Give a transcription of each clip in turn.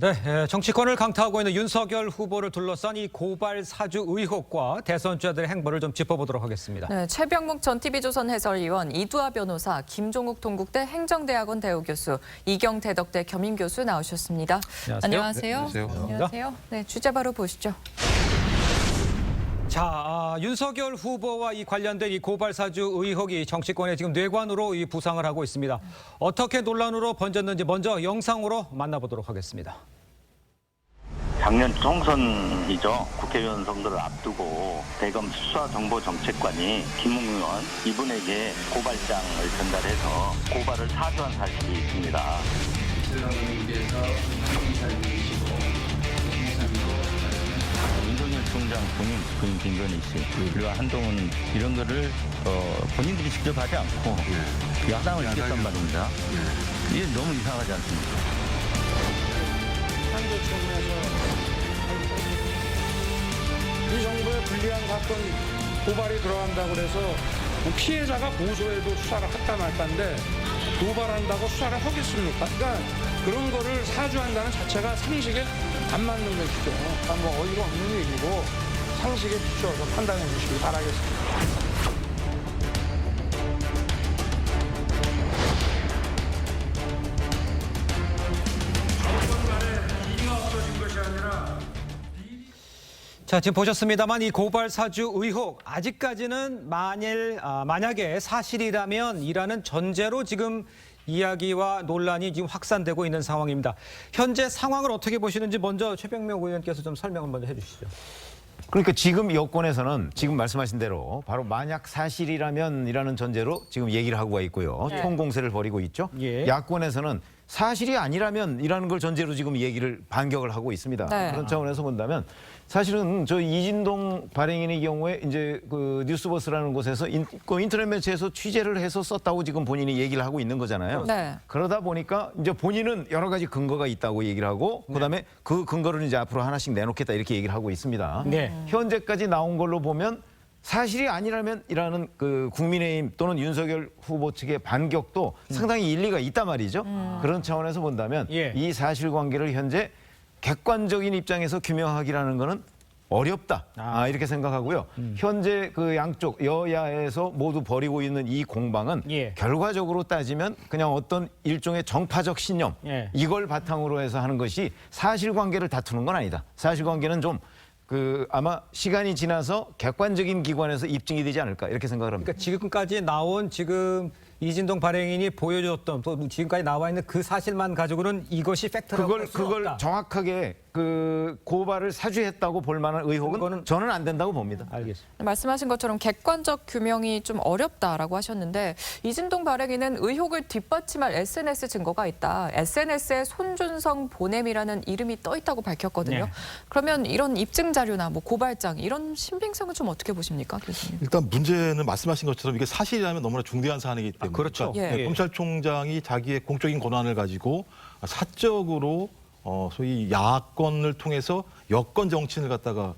네, 정치권을 강타하고 있는 윤석열 후보를 둘러싼 이 고발 사주 의혹과 대선 주자들의 행보를 좀 짚어보도록 하겠습니다. 네, 최병묵 전 TV조선 해설위원, 이두하 변호사, 김종욱 동국대 행정대학원 대우교수, 이경대덕대 겸임교수 나오셨습니다. 안녕하세요. 안녕하세요. 네, 주제 바로 보시죠. 자, 윤석열 후보와 이 관련된 이 고발 사주 의혹이 정치권의 지금 뇌관으로 이 부상을 하고 있습니다. 어떻게 논란으로 번졌는지 먼저 영상으로 만나보도록 하겠습니다. 작년 총선이죠. 국회의원 선거를 앞두고 대검 수사정보정책관이 김웅 의원 이분에게 고발장을 전달해서 고발을 사주한 사실이 있습니다. 윤석열 총장 본인 김건희 씨 그리고 한동훈 이런 거를 본인들이 직접 하지 않고 야당을 시켰단 말입니다. 이게 너무 이상하지 않습니까? 이 정부의 불리한 사건 고발이 들어간다고 그래서 피해자가 고소해도 수사를 할까 말까인데 고발한다고 수사를 하겠습니까? 그러니까 그런 거를 사주한다는 자체가 상식에 안 맞는 것이죠. 그러니까 뭐 어이가 없는 얘기고 상식에 비추어서 판단해 주시기 바라겠습니다. 자, 지금 보셨습니다만 이 고발 사주 의혹 아직까지는 만약에 사실이라면 이라는 전제로 지금 이야기와 논란이 지금 확산되고 있는 상황입니다. 현재 상황을 어떻게 보시는지 먼저 최병묵 의원께서 좀 설명을 먼저 해주시죠. 그러니까 지금 여권에서는 지금 말씀하신 대로 바로 만약 사실이라면이라는 전제로 지금 얘기를 하고 있고요. 네. 총공세를 벌이고 있죠. 예. 야권에서는 사실이 아니라면이라는 걸 전제로 지금 얘기를 반격을 하고 있습니다. 네. 그런 차원에서 본다면 사실은 저 이진동 발행인의 경우에 이제 그 뉴스버스라는 곳에서 인터넷 매체에서 취재를 해서 썼다고 지금 본인이 얘기를 하고 있는 거잖아요. 네. 그러다 보니까 이제 본인은 여러 가지 근거가 있다고 얘기를 하고 그다음에 그 근거를 이제 앞으로 하나씩 내놓겠다 이렇게 얘기를 하고 있습니다. 네. 현재까지 나온 걸로 보면 사실이 아니라면이라는 그 국민의힘 또는 윤석열 후보 측의 반격도 상당히 일리가 있단 말이죠. 그런 차원에서 본다면 예. 이 사실관계를 현재 객관적인 입장에서 규명하기라는 거는 어렵다. 이렇게 생각하고요. 현재 그 양쪽 여야에서 모두 벌이고 있는 이 공방은 예. 결과적으로 따지면 그냥 어떤 일종의 정파적 신념 예. 이걸 바탕으로 해서 하는 것이 사실관계를 다투는 건 아니다. 사실관계는 좀 아마 시간이 지나서 객관적인 기관에서 입증이 되지 않을까 이렇게 생각을 합니다. 그러니까 지금까지 나온 지금 이진동 발행인이 보여줬던 또 지금까지 나와 있는 그 사실만 가지고는 이것이 팩트라고 할 수는 그걸 없다. 정확하게 그 고발을 사주했다고 볼 만한 의혹은 그거는- 저는 안 된다고 봅니다. 알겠습니다. 말씀하신 것처럼 객관적 규명이 좀 어렵다라고 하셨는데 이진동 발행인은 의혹을 뒷받침할 SNS 증거가 있다. SNS에 손준성 보냄이라는 이름이 떠 있다고 밝혔거든요. 네. 그러면 이런 입증 자료나 뭐 고발장 이런 신빙성은 좀 어떻게 보십니까, 교수님? 일단 문제는 말씀하신 것처럼 이게 사실이라면 너무나 중대한 사안이기 때문에 그렇죠. 예. 검찰총장이 자기의 공적인 권한을 가지고 사적으로 소위 야권을 통해서 여권 정치인을 갖다가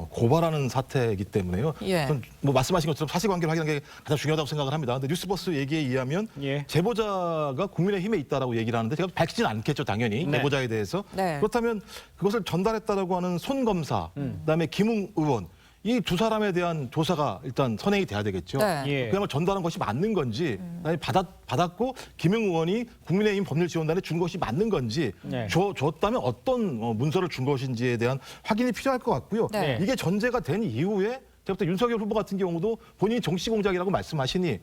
고발하는 사태이기 때문에요. 예. 저는 뭐 말씀하신 것처럼 사실관계를 확인하는 게 가장 중요하다고 생각을 합니다. 근데 뉴스버스 얘기에 의하면 예. 제보자가 국민의힘에 있다라고 얘기를 하는데 제가 밝히지는 않겠죠, 당연히. 네. 제보자에 대해서. 네. 그렇다면 그것을 전달했다라고 하는 손 검사, 그다음에 김웅 의원 이 두 사람에 대한 조사가 일단 선행이 돼야 되겠죠. 네. 예. 그야말로 전달한 것이 맞는 건지, 아니 받았고 김영 의원이 국민의힘 법률지원단에 준 것이 맞는 건지, 네. 줬다면 어떤 문서를 준 것인지에 대한 확인이 필요할 것 같고요. 네. 이게 전제가 된 이후에 제부터 윤석열 후보 같은 경우도 본인이 정치 공작이라고 말씀하시니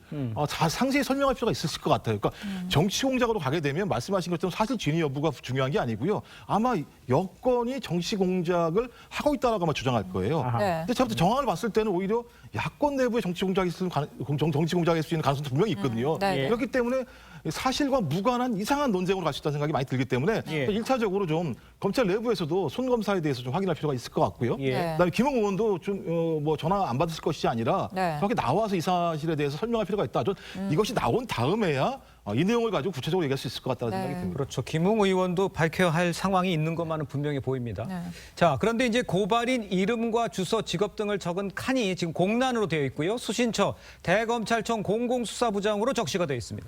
상세히 설명할 필요가 있을 것 같아요. 그러니까 정치 공작으로 가게 되면 말씀하신 것처럼 사실 진위 여부가 중요한 게 아니고요. 아마 여권이 정치 공작을 하고 있다라고 아마 주장할 거예요. 네. 근데 제가 정황을 봤을 때는 오히려 야권 내부의 정치 공작일 수 있는 가능성도 분명히 있거든요. 네. 그렇기 때문에 사실과 무관한 이상한 논쟁으로 갈 수 있다는 생각이 많이 들기 때문에 예. 1차적으로 좀 검찰 내부에서도 손 검사에 대해서 좀 확인할 필요가 있을 것 같고요. 예. 네. 그다음에 김웅 의원도 좀 뭐 전화 안 받을 것이 아니라 네. 정확히 나와서 이 사실에 대해서 설명할 필요가 있다. 이것이 나온 다음에야 이 내용을 가지고 구체적으로 얘기할 수 있을 것 같다는 네. 생각이 듭니다. 그렇죠. 김웅 의원도 밝혀야 할 상황이 있는 것만은 분명히 보입니다. 네. 자, 그런데 이제 고발인 이름과 주소, 직업 등을 적은 칸이 지금 공란으로 되어 있고요. 수신처 대검찰청 공공수사부장으로 적시가 되어 있습니다.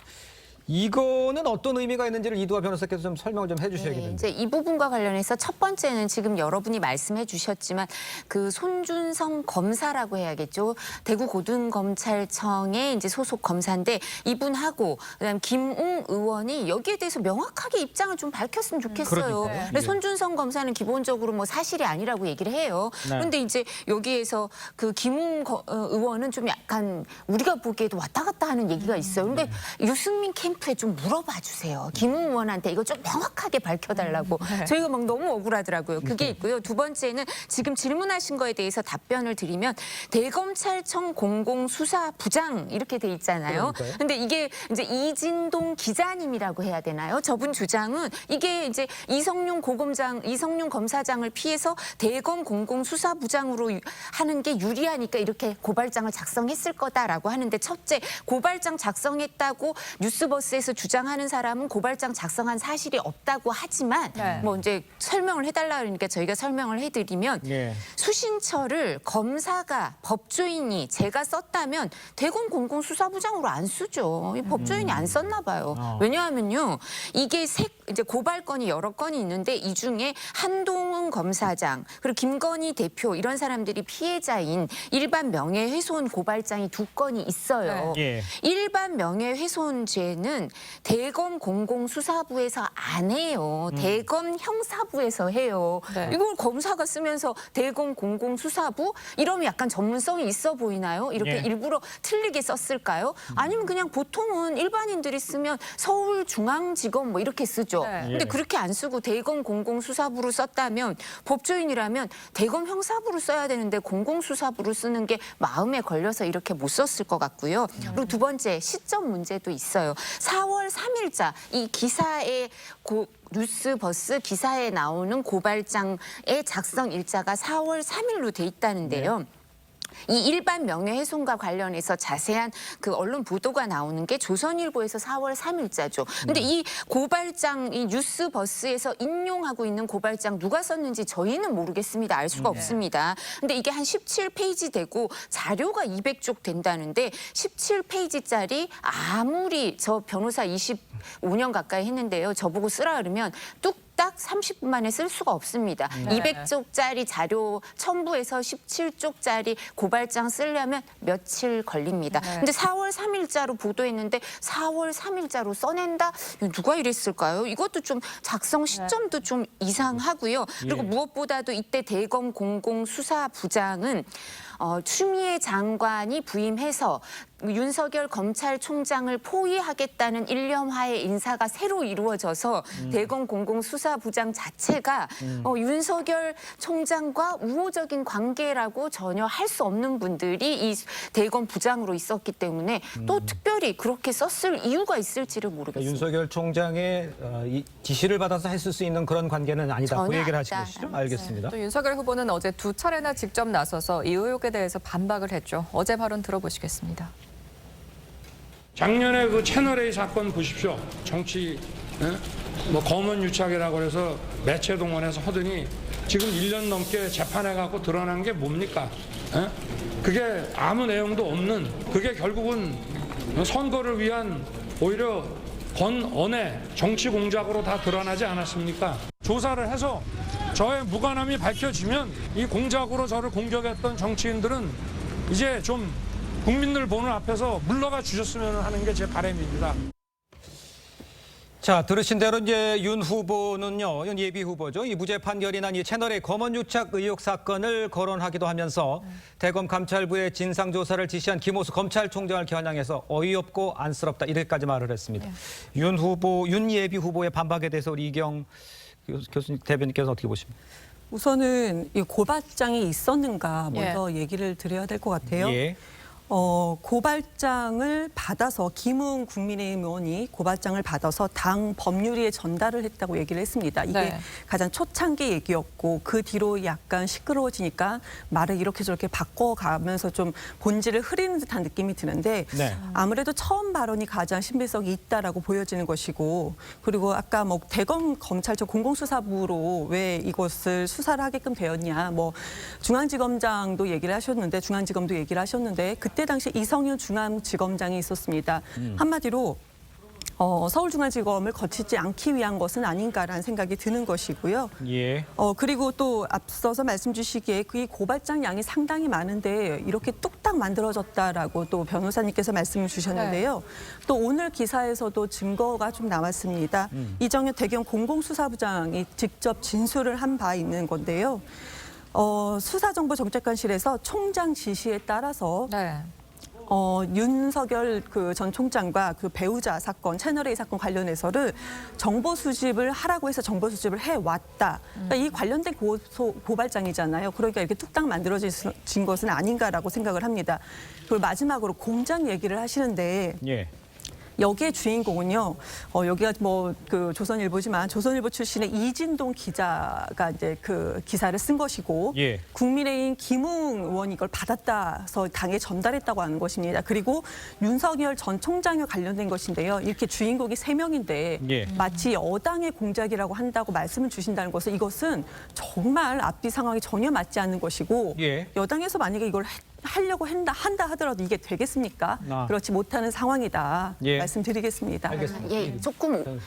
이거는 어떤 의미가 있는지를 이두화 변호사께서 좀 설명을 좀 해주셔야겠는데. 이제 이 부분과 관련해서 첫 번째는 지금 여러분이 말씀해 주셨지만 그 손준성 검사라고 해야겠죠. 대구 고등검찰청의 이제 소속 검사인데 이분하고 그다음 김웅 의원이 여기에 대해서 명확하게 입장을 좀 밝혔으면 좋겠어요. 그러니까요. 근데 예. 손준성 검사는 기본적으로 뭐 사실이 아니라고 얘기를 해요. 네. 그런데 이제 여기에서 그 김웅 의원은 좀 약간 우리가 보기에도 왔다 갔다 하는 얘기가 있어요. 근데 유승민 캠프에 좀 물어봐 주세요. 김웅 의원한테 이거 좀 명확하게 밝혀달라고. 저희가 막 너무 억울하더라고요. 그게 있고요. 두 번째는 지금 질문하신 거에 대해서 답변을 드리면 대검찰청 공공수사부장 이렇게 돼 있잖아요. 그러니까요. 근데 이게 이제 이진동 기자님이라고 해야 되나요? 저분 주장은 이게 이제 이성윤 검사장을 피해서 대검 공공수사부장으로 하는 게 유리하니까 이렇게 고발장을 작성했을 거다라고 하는데 첫째, 고발장 작성했다고 뉴스버스에서 주장하는 사람은 고발장 작성한 사실이 없다고 하지만 네. 뭐 이제 설명을 해달라 그러니까 저희가 설명을 해드리면 예. 수신처를 검사가 법조인이 제가 썼다면 대검 공공수사부장으로 안 쓰죠. 이 법조인이 안 썼나 봐요. 왜냐하면요, 이게 이제 고발건이 여러 건이 있는데 이 중에 한동훈 검사장 그리고 김건희 대표 이런 사람들이 피해자인 일반 명예훼손 고발장이 2건이 있어요. 네. 예. 일반 명예훼손죄는 대검 공공수사부에서 안 해요. 대검 형사부에서 해요. 네. 이걸 검사가 쓰면서 대검 공공수사부 이러면 약간 전문성이 있어 보이나요? 이렇게 예. 일부러 틀리게 썼을까요? 아니면 그냥 보통은 일반인들이 쓰면 서울중앙지검 뭐 이렇게 쓰죠. 네. 근데 그렇게 안 쓰고 대검 공공수사부로 썼다면 법조인이라면 대검 형사부로 써야 되는데 공공수사부로 쓰는 게 마음에 걸려서 이렇게 못 썼을 것 같고요. 그리고 두 번째 시점 문제도 있어요. 4월 3일자 이 기사에 뉴스버스 기사에 나오는 고발장의 작성 일자가 4월 3일로 돼 있다는데요. 이 일반 명예훼손과 관련해서 자세한 그 언론 보도가 나오는 게 조선일보에서 4월 3일자죠. 근데 이 고발장, 이 뉴스버스에서 인용하고 있는 고발장 누가 썼는지 저희는 모르겠습니다. 알 수가 없습니다. 근데 이게 한 17페이지 되고 자료가 200쪽 된다는데 17페이지짜리 아무리 저 변호사 25년 가까이 했는데요. 저보고 쓰라 그러면 딱 30분 만에 쓸 수가 없습니다. 200쪽짜리 자료 첨부해서 17쪽짜리 고발장 쓰려면 며칠 걸립니다. 근데 4월 3일자로 보도했는데 4월 3일자로 써낸다? 누가 이랬을까요? 이것도 좀 작성 시점도 좀 이상하고요. 그리고 무엇보다도 이때 대검 공공수사부장은 추미애 장관이 부임해서 윤석열 검찰총장을 포위하겠다는 일념하에 인사가 새로 이루어져서 대검 공공수사부장 자체가 윤석열 총장과 우호적인 관계라고 전혀 할 수 없는 분들이 이 대검 부장으로 있었기 때문에 또 특별히 그렇게 썼을 이유가 있을지를 모르겠습니다. 윤석열 총장의 이 지시를 받아서 했을 수 있는 그런 관계는 아니다. 그 전혀 얘기를 하신 아니다. 것이죠? 알겠습니다. 또 윤석열 후보는 어제 2차례나 직접 나서서 이 의혹에 대해서 반박을 했죠. 어제 발언 들어보시겠습니다. 작년에 그 채널A 사건 보십시오. 정치 뭐 검은 유착이라고 해서 매체 동원해서 하더니 지금 1년 넘게 재판해 갖고 드러난 게 뭡니까? 그게 아무 내용도 없는, 그게 결국은 선거를 위한 오히려 건언의 정치 공작으로 다 드러나지 않았습니까? 조사를 해서 저의 무관함이 밝혀지면 이 공작으로 저를 공격했던 정치인들은 이제 좀 국민들 보는 앞에서 물러가 주셨으면 하는 게 제 바람입니다. 자, 들으신 대로 이제 윤 후보는요, 윤 예비 후보죠. 이 무죄 판결이 난 이 채널A 검언 유착 의혹 사건을 거론하기도 하면서 대검 감찰부의 진상 조사를 지시한 김호수 검찰총장을 겨냥해서 어이없고 안쓰럽다 이렇게까지 말을 했습니다. 윤 예비 후보의 반박에 대해서 우리 이경 교수님 대변인께서 어떻게 보십니까? 우선은 이 고발장이 있었는가 먼저 얘기를 드려야 될 것 같아요. 예. 고발장을 받아서 김웅 국민의힘 의원이 고발장을 받아서 당 법률위에 전달을 했다고 얘기를 했습니다. 이게 네. 가장 초창기 얘기였고 그 뒤로 약간 시끄러워지니까 말을 이렇게 저렇게 바꿔가면서 좀 본질을 흐리는 듯한 느낌이 드는데 네. 아무래도 처음 발언이 가장 신빙성이 있다라고 보여지는 것이고 그리고 아까 뭐 대검 검찰청 공공수사부로 왜 이것을 수사를 하게끔 되었냐 뭐 중앙지검장도 얘기를 하셨는데 중앙지검도 얘기를 하셨는데 그때 당시 이성윤 중앙지검장이 있었습니다. 한마디로 서울중앙지검을 거치지 않기 위한 것은 아닌가라는 생각이 드는 것이고요. 예. 그리고 또 앞서서 말씀 주시기에 그 고발장 양이 상당히 많은데 이렇게 뚝딱 만들어졌다라고 또 변호사님께서 말씀을 주셨는데요. 또 오늘 기사에서도 증거가 좀 나왔습니다. 이정현 대검 공공수사부장이 직접 진술을 한 바 있는 건데요. 수사정보정책관실에서 총장 지시에 따라서 네. 윤석열 그 전 총장과 그 배우자 사건, 채널A 사건 관련해서를 정보 수집을 하라고 해서 정보 수집을 해왔다. 그러니까 이 관련된 고발장이잖아요. 그러니까 이렇게 뚝딱 만들어진 것은 아닌가라고 생각을 합니다. 그리고 마지막으로 공장 얘기를 하시는데 예. 여기에 주인공은요. 여기가 뭐 그 조선일보지만 조선일보 출신의 이진동 기자가 이제 그 기사를 쓴 것이고 예. 국민의힘 김웅 의원이 이걸 받았다서 당에 전달했다고 하는 것입니다. 그리고 윤석열 전 총장과 관련된 것인데요. 이렇게 주인공이 3명인데 예. 마치 여당의 공작이라고 한다고 말씀을 주신다는 것은 이것은 정말 앞뒤 상황이 전혀 맞지 않는 것이고 예. 여당에서 만약에 이걸 하려고 한다 하더라도 이게 되겠습니까? 아. 그렇지 못하는 상황이다. 예. 말씀드리겠습니다. 알겠습니다. 예, 조금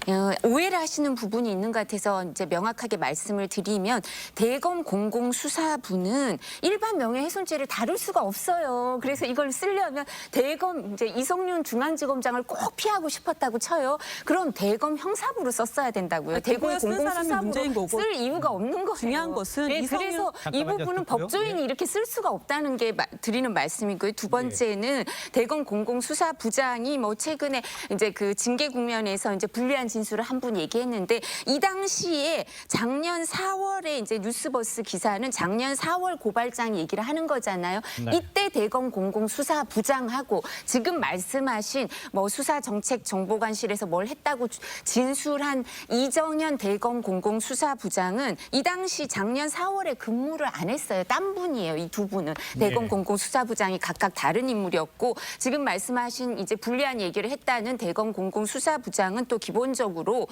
오해를 하시는 부분이 있는 것 같아서 이제 명확하게 말씀을 드리면 대검 공공수사부는 일반 명예훼손죄를 다룰 수가 없어요. 그래서 이걸 쓰려면 대검 이제 이성윤 중앙지검장을 꼭 피하고 싶었다고 쳐요. 그럼 대검 형사부로 썼어야 된다고요. 아니, 대검 그거야 쓴 사람이 문제인 공공수사부로 거고 쓸 이유가 없는 거예요. 중요한 것은 예, 이성윤- 그래서 이 잠깐만요. 부분은 듣고요. 법조인이 예. 이렇게 쓸 수가 없다는 게 드리는 말씀이고요. 두 번째는 대검 공공수사부장이 뭐 최근에 이제 그 징계 국면에서 이제 불리한 진술을 한 분 얘기했는데 이 당시에 작년 4월에 이제 뉴스버스 기사는 작년 4월 고발장 얘기를 하는 거잖아요. 네. 이때 대검 공공수사부장하고 지금 말씀하신 뭐 수사정책정보관실에서 뭘 했다고 진술한 이정현 대검 공공수사부장은 이 당시 작년 4월에 근무를 안 했어요. 딴 분이에요. 이 두 분은 대검 공공수사부장이 각각 다른 인물이었고 지금 말씀하신 이제 불리한 얘기를 했다는 대검 공공수사부장은 또 기본적으로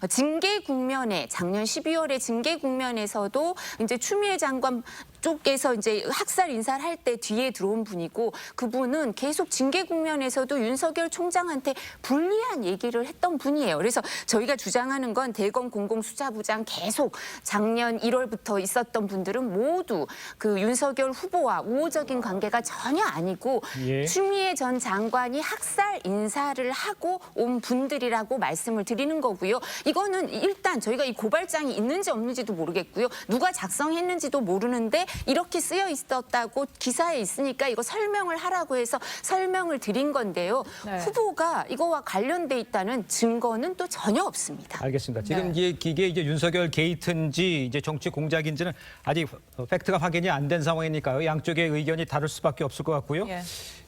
징계 국면에 작년 12월에 징계 국면에서도 이제 추미애 장관 쪽에서 이제 학살 인사를 할 때 뒤에 들어온 분이고 그분은 계속 징계 국면에서도 윤석열 총장한테 불리한 얘기를 했던 분이에요. 그래서 저희가 주장하는 건 대검 공공수사부장 계속 작년 1월부터 있었던 분들은 모두 그 윤석열 후보와 우호적인 관계가 전혀 아니고 예. 추미애 전 장관이 학살 인사를 하고 온 분들이라고 말씀을 드리는 거고요. 이거는 일단 저희가 이 고발장이 있는지 없는지도 모르겠고요. 누가 작성했는지도 모르는데 이렇게 쓰여 있었다고 기사에 있으니까 이거 설명을 하라고 해서 설명을 드린 건데요. 네. 후보가 이거와 관련돼 있다는 증거는 또 전혀 없습니다. 알겠습니다. 지금 네. 이게 이제 윤석열 게이트인지 이제 정치 공작인지는 아직 팩트가 확인이 안 된 상황이니까요. 양쪽의 의견이 다를 수밖에 없을 것 같고요. 예.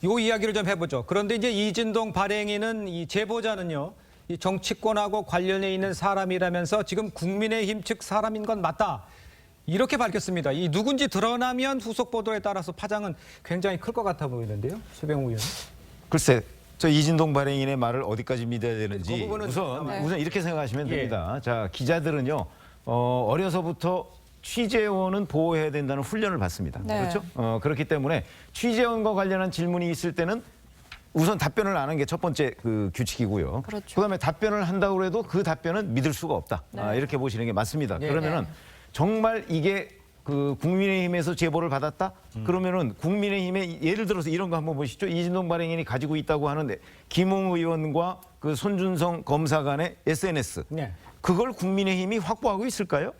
요 이야기를 좀 해보죠. 그런데 이제 이진동 발행인은 이 제보자는요. 이 정치권하고 관련해 있는 사람이라면서 지금 국민의힘 측 사람인 건 맞다. 이렇게 밝혔습니다. 이 누군지 드러나면 후속 보도에 따라서 파장은 굉장히 클 것 같아 보이는데요. 최병우 의원. 글쎄, 저 이진동 발행인의 말을 어디까지 믿어야 되는지 그 부분은 우선 이렇게 생각하시면 예. 됩니다. 자, 기자들은요 어려서부터 취재원은 보호해야 된다는 훈련을 받습니다. 네. 그렇죠? 그렇기 때문에 취재원과 관련한 질문이 있을 때는 우선 답변을 안 하는 게 첫 번째 그 규칙이고요. 그렇죠. 그다음에 답변을 한다고 해도 그 답변은 믿을 수가 없다. 네. 이렇게 보시는 게 맞습니다. 네. 그러면은 정말 이게 그 국민의힘에서 제보를 받았다? 그러면은 국민의힘에 예를 들어서 이런 거 한번 보시죠. 이진동 발행인이 가지고 있다고 하는데 김웅 의원과 그 손준성 검사 간의 SNS. 네. 그걸 국민의힘이 확보하고 있을까요?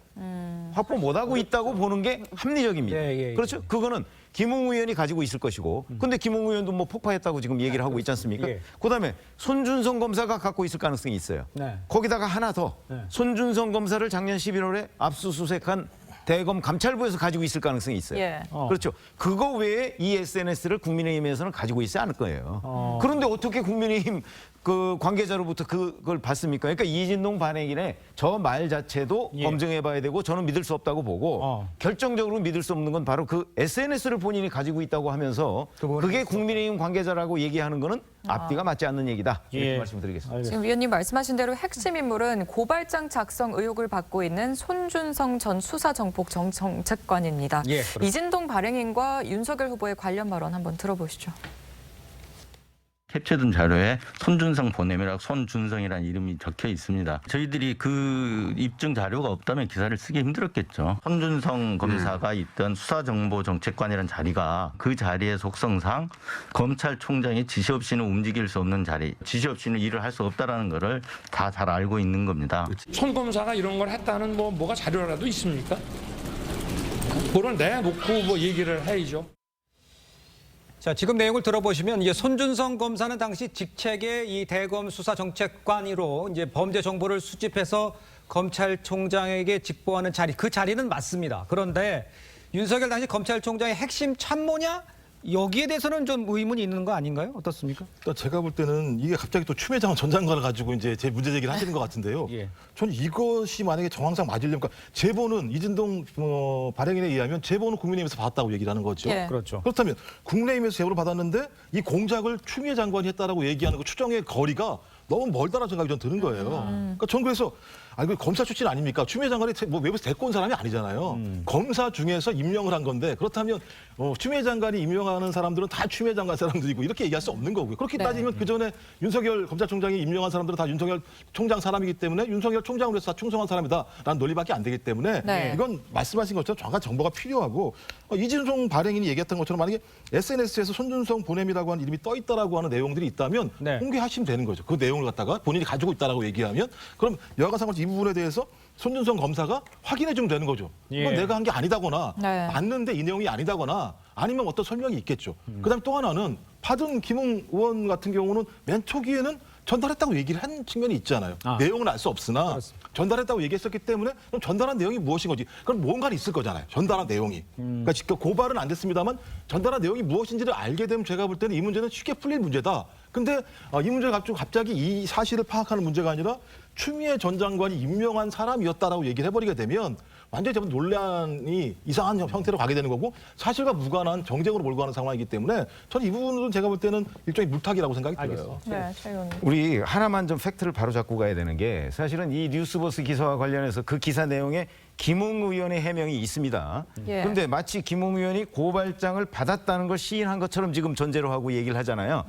확보 못하고 있다고 보는 게 합리적입니다. 예. 그렇죠? 그거는 김웅 의원이 가지고 있을 것이고 근데 김웅 의원도 뭐 폭파했다고 지금 얘기를 하고 있지 않습니까? 예. 그다음에 손준성 검사가 갖고 있을 가능성이 있어요. 네. 거기다가 하나 더 네. 손준성 검사를 작년 11월에 압수수색한 대검 감찰부에서 가지고 있을 가능성이 있어요. 예. 그렇죠. 그거 외에 이 SNS를 국민의힘에서는 가지고 있지 않을 거예요. 그런데 어떻게 국민의힘 그 관계자로부터 그걸 받습니까? 그러니까 이진동 발행인의 저 말 자체도 예. 검증해봐야 되고 저는 믿을 수 없다고 보고 결정적으로 믿을 수 없는 건 바로 그 SNS를 본인이 가지고 있다고 하면서 그게 국민의힘 관계자라고 얘기하는 거는 앞뒤가 맞지 않는 얘기다. 이렇게 예. 말씀드리겠습니다. 알겠습니다. 지금 위원님 말씀하신 대로 핵심 인물은 고발장 작성 의혹을 받고 있는 손준성 전 수사정책관입니다. 예, 그렇습니다. 이진동 발행인과 윤석열 후보의 관련 발언 한번 들어보시죠. 캡처된 자료에 손준성 보냄이라고 손준성이라는 이름이 적혀 있습니다. 저희들이 그 입증 자료가 없다면 기사를 쓰기 힘들었겠죠. 손준성 검사가 있던 수사정보정책관이라는 자리가 그 자리의 속성상 검찰총장이 지시 없이는 움직일 수 없는 자리, 지시 없이는 일을 할 수 없다라는 거를 다 잘 알고 있는 겁니다. 손 검사가 이런 걸 했다는 뭐가 자료라도 있습니까? 그걸 내놓고 뭐 얘기를 해야죠. 자, 지금 내용을 들어보시면 이제 손준성 검사는 당시 직책의 이 대검 수사정책관으로 이제 범죄 정보를 수집해서 검찰총장에게 직보하는 자리, 그 자리는 맞습니다. 그런데 윤석열 당시 검찰총장의 핵심 참모냐? 여기에 대해서는 좀 의문이 있는 거 아닌가요? 어떻습니까? 그러니까 제가 볼 때는 이게 갑자기 또 추미애 전 장관을 가지고 이제 제 문제 제기를 하시는 것 같은데요. 예. 저는 이것이 만약에 정황상 맞으려면, 그러니까 제보는 이진동 발행인에 의하면 제보는 국민의힘에서 받았다고 얘기를 하는 거죠. 예. 그렇죠. 그렇다면 국민의힘에서 제보를 받았는데 이 공작을 추미애 장관이 했다라고 얘기하는 그 추정의 거리가 너무 멀다라는 생각이 전 드는 거예요. 그러니까 전 그래서 그 검사 출신 아닙니까? 추미애 장관이 뭐 외부에서 데리고 온 사람이 아니잖아요. 검사 중에서 임명을 한 건데 그렇다면 추미애 장관이 임명하는 사람들은 다 추미애 장관 사람들이고 이렇게 얘기할 수 없는 거고요. 그렇게 따지면 그 전에 윤석열 검찰총장이 임명한 사람들은 다 윤석열 총장 사람이기 때문에 윤석열 총장으로 해서 다 충성한 사람이다라는 논리밖에 안 되기 때문에 네. 이건 말씀하신 것처럼 정확한 정보가 필요하고 이진송 발행인이 얘기했던 것처럼 만약에 SNS에서 손준성 보냄이라고 하는 이름이 떠 있다라고 하는 내용들이 있다면 네. 공개하시면 되는 거죠. 그 내용을 갖다가 본인이 가지고 있다라고 얘기하면 그럼 여하간 상관없이 이 부분에 대해서 손준성 검사가 확인해 주면 되는 거죠. 이건 예. 내가 한 게 아니다거나 네. 맞는데 이 내용이 아니다거나 아니면 어떤 설명이 있겠죠. 그다음에 또 하나는 받은 김웅 의원 같은 경우는 맨 초기에는 전달했다고 얘기를 한 측면이 있잖아요. 내용은 알 수 없으나 그렇습니다. 전달했다고 얘기했었기 때문에 그럼 전달한 내용이 무엇인 거지? 그럼 뭔가 있을 거잖아요. 전달한 내용이. 그러니까 직접 고발은 안 됐습니다만 전달한 내용이 무엇인지를 알게 되면 제가 볼 때는 이 문제는 쉽게 풀릴 문제다. 근데 이 문제가 갑자기 이 사실을 파악하는 문제가 아니라 추미애 전 장관이 임명한 사람이었다라고 얘기를 해버리게 되면 완전히 전부 논란이 이상한 형태로 가게 되는 거고 사실과 무관한 정쟁으로 몰고 가는 상황이기 때문에 저는 이 부분은 제가 볼 때는 일종의 물타기라고 생각이 들어요. 네, 최 의원님. 우리 하나만 좀 팩트를 바로 잡고 가야 되는 게 사실은 이 뉴스버스 기사와 관련해서 그 기사 내용에 김웅 의원의 해명이 있습니다. 예. 그런데 마치 김웅 의원이 고발장을 받았다는 걸 시인한 것처럼 지금 전제로 하고 얘기를 하잖아요.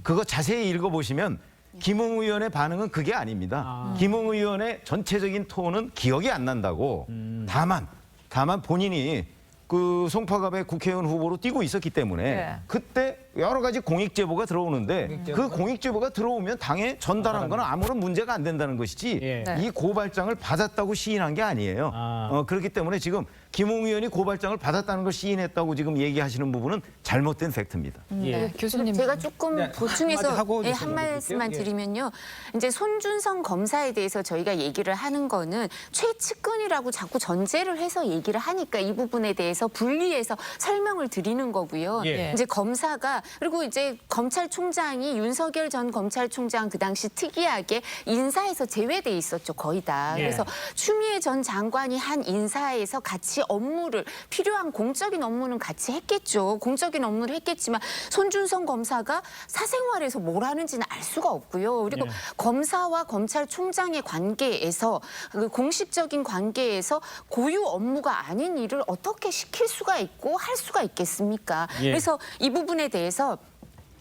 그거 자세히 읽어보시면 김웅 의원의 반응은 그게 아닙니다. 김웅 의원의 전체적인 톤은 기억이 안 난다고. 다만 본인이 그 송파갑의 국회의원 후보로 뛰고 있었기 때문에 네. 그때 여러 가지 공익 제보가 들어오는데 그 공익 제보가 들어오면 당에 전달한 건 아무런 문제가 안 된다는 것이지 예. 네. 이 고발장을 받았다고 시인한 게 아니에요. 그렇기 때문에 지금 김웅 의원이 고발장을 받았다는 걸 시인했다고 지금 얘기하시는 부분은 잘못된 팩트입니다. 예. 네, 교수님. 제가 조금 네, 보충해서 한마디 하고 한 말씀만 예. 드리면요. 이제 손준성 검사에 대해서 저희가 얘기를 하는 거는 최측근이라고 자꾸 전제를 해서 얘기를 하니까 이 부분에 대해서 분리해서 설명을 드리는 거고요. 예. 이제 검사가 그리고 이제 검찰총장이 윤석열 전 검찰총장 그 당시 특이하게 인사에서 제외돼 있었죠. 거의 다. 예. 그래서 추미애 전 장관이 한 인사에서 같이 업무를 필요한 공적인 업무는 같이 했겠죠. 공적인 업무를 했겠지만 손준성 검사가 사생활에서 뭘 하는지는 알 수가 없고요. 그리고 예. 검사와 검찰총장의 관계에서 그 공식적인 관계에서 고유 업무가 아닌 일을 어떻게 시킬 수가 있고 할 수가 있겠습니까? 예. 그래서 이 부분에 대해서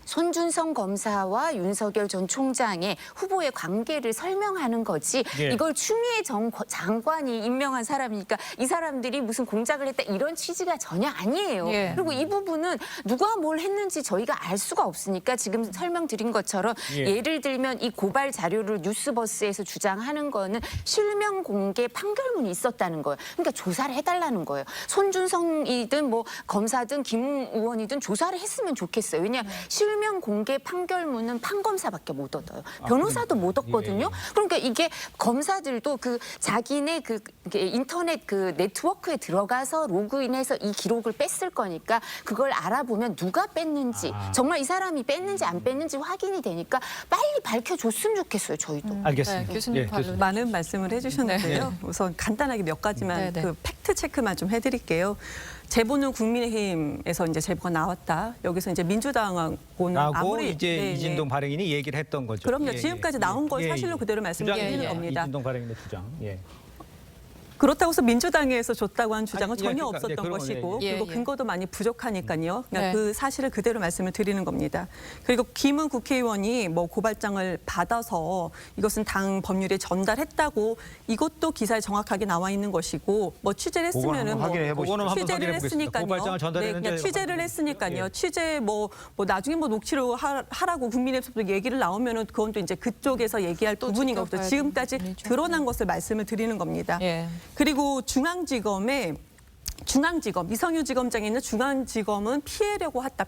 손준성 검사와 윤석열 전 총장의 후보의 관계를 설명하는 거지 예. 이걸 추미애 전 장관이 임명한 사람이니까 이 사람들이 무슨 공작을 했다 이런 취지가 전혀 아니에요. 예. 그리고 이 부분은 누가 뭘 했는지 저희가 알 수가 없으니까 지금 설명드린 것처럼 예. 예를 들면 이 고발 자료를 뉴스버스에서 주장하는 거는 실명 공개 판결문이 있었다는 거예요. 그러니까 조사를 해달라는 거예요. 손준성이든 뭐 검사든 김웅 의원이든 조사를 했으면 좋겠어요. 왜냐하면 실명 공개 판결문은 판검사밖에 못 얻어요. 변호사도 못 얻거든요. 그러니까 이게 검사들도 그 자기네 그 인터넷 그 네트워크에 들어가서 로그인해서 이 기록을 뺐을 거니까 그걸 알아보면 누가 뺐는지 정말 이 사람이 뺐는지 안 뺐는지 확인이 되니까 빨리 밝혀줬으면 좋겠어요. 저희도. 알겠습니다. 네, 교수님 예, 발언. 많은 말씀을 해주셨는데요. 우선 간단하게 몇 가지만 네, 네. 그 팩트 체크만 좀 해드릴게요. 제보는 국민의힘에서 이제 제보가 나왔다. 여기서 이제 민주당하고는 라고 아무리 이제 네, 이진동 네. 발행인이 얘기를 했던 거죠. 그럼요. 지금까지 나온 걸 사실로 그대로 말씀드리는 주장입니다. 겁니다. 이진동 발행인의 주장. 예. 그렇다고 해서 민주당에서 줬다고 한 주장은 아니, 전혀 그러니까, 없었던 그런 것이고 예, 그리고 예. 근거도 많이 부족하니까요. 그러니까 네. 그 사실을 그대로 말씀을 드리는 겁니다. 그리고 김은 국회의원이 뭐 고발장을 받아서 이것은 당 법률에 전달했다고 이것도 기사에 정확하게 나와 있는 것이고 뭐 취재를 그건 했으면은 한번 확인해 보시죠. 그거는 한번 취재를 확인해 보겠습니다. 했으니까요. 고발장을 전달했는지 그러니까 취재를 확인해 했으니까요. 예. 취재 뭐 나중에 뭐 녹취로 하라고 국민의힘에서도 얘기를 나오면은 그건 또 이제 그쪽에서 얘기할 또 부분인 거죠. 지켜봐야 지금까지 되는 부분이죠. 드러난 것을 말씀을 드리는 겁니다. 예. 그리고 중앙지검 이성유 지검장에 있는 중앙지검은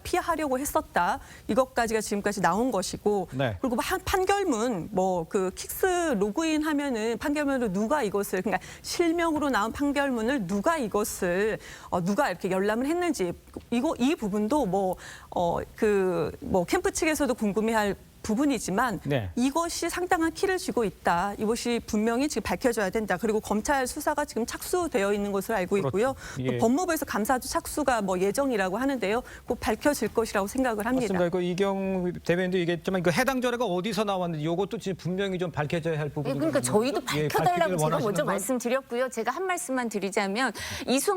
피하려고 했었다. 이것까지가 지금까지 나온 것이고 네. 그리고 판결문 뭐 그 킥스 로그인 하면은 판결문으로 누가 이것을 그러니까 실명으로 나온 판결문을 누가 이렇게 열람을 했는지 이 부분도 뭐 캠프 측에서도 궁금해할 부분이지만 네. 이것이 상당한 키를 쥐고 있다. 이것이 분명히 지금 밝혀져야 된다. 그리고 검찰 수사가 지금 착수되어 있는 것으로 알고 있고요. 그렇죠. 예. 또 법무부에서 감사도 착수가 뭐 예정이라고 하는데요. 꼭 밝혀질 것이라고 생각을 합니다. 맞습니다. 그 이경 대변인도 얘기했지만 그 해당 자료가 어디서 나왔는지 이것도 지금 분명히 좀 밝혀져야 할 부분이. 그러니까 저희도 밝혀달라고 제가 먼저 건? 말씀드렸고요. 제가 한 말씀만 드리자면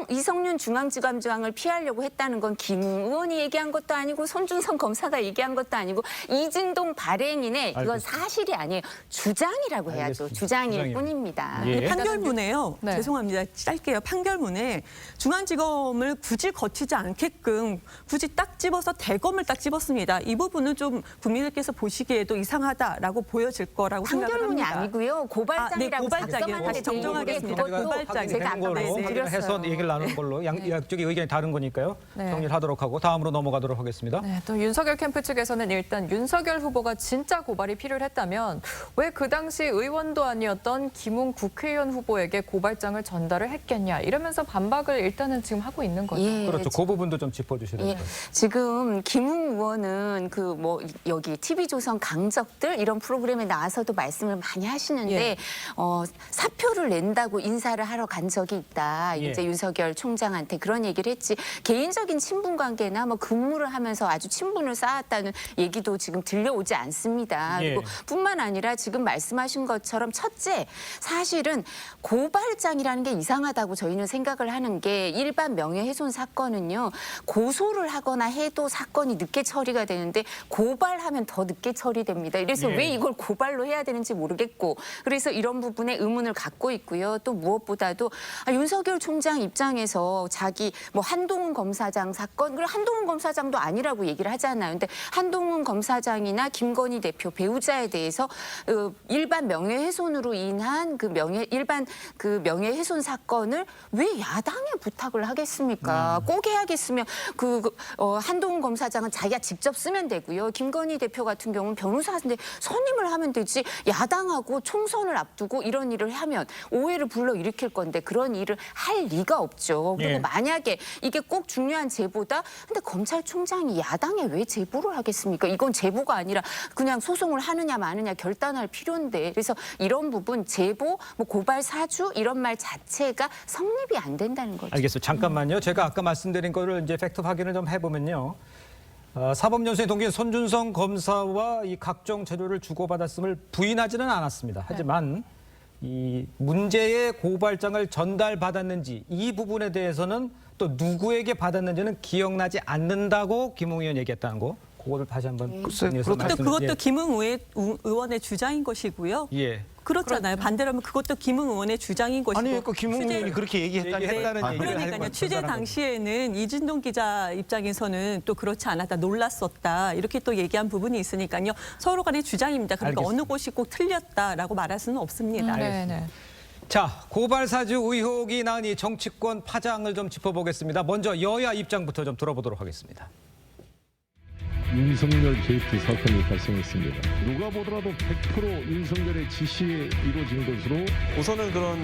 이성윤 중앙지검장을 피하려고 했다는 건 김 의원이 얘기한 것도 아니고 손준성 검사가 얘기한 것도 아니고 이진동 발행인의 이건 알겠습니다. 사실이 아니에요. 주장이라고 해야죠. 알겠습니다. 주장일 주장이요. 뿐입니다. 예. 판결문에요. 네. 죄송합니다. 짧게요. 판결문에 중앙지검을 굳이 거치지 않게끔 굳이 딱 집어서 대검을 딱 집었습니다. 이 부분은 좀 국민들께서 보시기에도 이상하다라고 보여질 거라고 생각을 판결문이 합니다. 아니고요. 고발장이라고 고발장이요. 작성한 다시 정정하겠습니다. 그것도 고발장이 제가 아까 걸로 말씀드렸어요. 해서 얘기를 나누는 걸로 양쪽의 의견이 다른 거니까요. 네. 정리를 하도록 하고 다음으로 넘어가도록 하겠습니다. 네, 또 윤석열 캠프 측에서는 일단 윤석열 후보가 진짜 고발이 필요했다면 왜 그 당시 의원도 아니었던 김웅 국회의원 후보에게 고발장을 전달을 했겠냐 이러면서 반박을 일단은 지금 하고 있는 거죠. 예, 그렇죠. 그 부분도 좀 짚어주셔야 될 예, 것 같아요. 지금 김웅 의원은 여기 TV조선 강적들 이런 프로그램에 나와서도 말씀을 많이 하시는데 예. 사표를 낸다고 인사를 하러 간 적이 있다. 예. 이제 윤석열 총장한테 그런 얘기를 했지. 개인적인 친분 관계나 뭐 근무를 하면서 아주 친분을 쌓았다는 얘기도 지금 들려오지 않습니다. 예. 그리고 뿐만 아니라 지금 말씀하신 것처럼 첫째, 사실은 고발장이라는 게 이상하다고 저희는 생각을 하는 게 일반 명예훼손 사건은요. 고소를 하거나 해도 사건이 늦게 처리가 되는데 고발하면 더 늦게 처리됩니다. 그래서 예. 왜 이걸 고발로 해야 되는지 모르겠고 그래서 이런 부분에 의문을 갖고 있고요. 또 무엇보다도 윤석열 총장 입장에서 자기 뭐 한동훈 검사장 사건 그리고 한동훈 검사장도 아니라고 얘기를 하잖아요. 근데 한동훈 검사장이나 김건희 대표 배우자에 대해서 일반 명예훼손으로 인한 일반 명예훼손 사건을 왜 야당에 부탁을 하겠습니까? 꼭 해야겠으면 한동훈 검사장은 자기가 직접 쓰면 되고요. 김건희 대표 같은 경우는 변호사인데 선임을 하면 되지 야당하고 총선을 앞두고 이런 일을 하면 오해를 불러일으킬 건데 그런 일을 할 리가 없죠. 그리고 예. 만약에 이게 꼭 중요한 제보다 근데 검찰총장이 야당에 왜 제보를 하겠습니까? 이건 제보가 아니라 그냥 소송을 하느냐 마느냐 결단할 필요인데 그래서 이런 부분 제보, 뭐 고발 사주 이런 말 자체가 성립이 안 된다는 거죠. 알겠습니다. 잠깐만요. 제가 아까 말씀드린 거를 이제 팩트 확인을 좀 해보면요. 사법연수의 동기인 손준성 검사와 이 각종 자료를 주고받았음을 부인하지는 않았습니다. 하지만 이 문제의 고발장을 전달받았는지 이 부분에 대해서는 또 누구에게 받았는지는 기억나지 않는다고 김웅 의원 얘기했다는 거. 그거를 다시 한번 정리해서 또 말씀. 그것도 김웅 의원의 주장인 것이고요. 예. 그렇잖아요. 반대로 하면 그것도 김웅 의원의 주장인 것이고. 아니, 그 김웅 의원이 그렇게 얘기했다는 얘기를 그러니까요. 취재 당시에는 이진동 기자 입장에서는 또 그렇지 않았다, 놀랐었다 이렇게 또 얘기한 부분이 있으니까요. 서로 간의 주장입니다. 그러니까 알겠습니다. 어느 곳이 꼭 틀렸다라고 말할 수는 없습니다. 네. 자, 고발 사주 의혹이 낳은 이 정치권 파장을 좀 짚어보겠습니다. 먼저 여야 입장부터 좀 들어보도록 하겠습니다. 윤석열 게이트 사건이 발생했습니다. 누가 보더라도 100% 윤석열의 지시에 이루어진 것으로 우선은 그런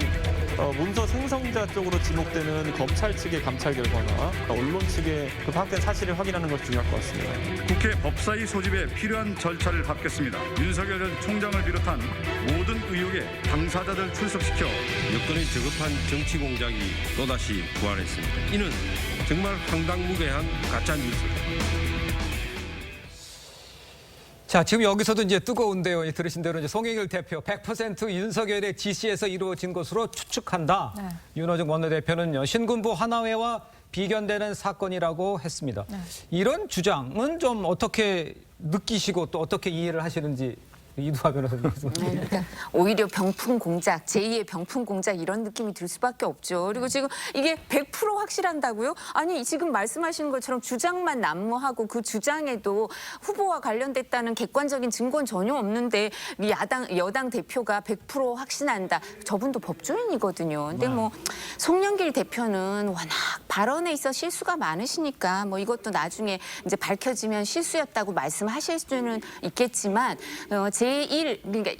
문서 생성자 쪽으로 지목되는 검찰 측의 감찰 결과나 언론 측의 그 파악된 사실을 확인하는 것이 중요할 것 같습니다. 국회 법사위 소집에 필요한 절차를 밟겠습니다. 윤석열 전 총장을 비롯한 모든 의혹의 당사자들 출석시켜 여건이 저급한 정치 공작이 또다시 부활했습니다. 이는 정말 황당무계한 가짜 뉴스입니다. 자, 지금 여기서도 이제 뜨거운데요. 들으신 대로 이제 송영길 대표 100% 윤석열의 지시에서 이루어진 것으로 추측한다. 네. 윤호중 원내대표는요. 신군부 하나회와 비견되는 사건이라고 했습니다. 이런 주장은 좀 어떻게 느끼시고 또 어떻게 이해를 하시는지 이두하 변호사님. 그러니까 오히려 병풍 공작, 제2의 병풍 공작 이런 느낌이 들 수밖에 없죠. 그리고 지금 이게 100% 확실한다고요? 아니 지금 말씀하시는 것처럼 주장만 난무하고 그 주장에도 후보와 관련됐다는 객관적인 증거는 전혀 없는데 이 여당 대표가 100% 확신한다. 저분도 법조인이거든요. 근데 뭐 송영길 대표는 워낙 발언에 있어 실수가 많으시니까 뭐 이것도 나중에 이제 밝혀지면 실수였다고 말씀하실 수는 있겠지만 그러니까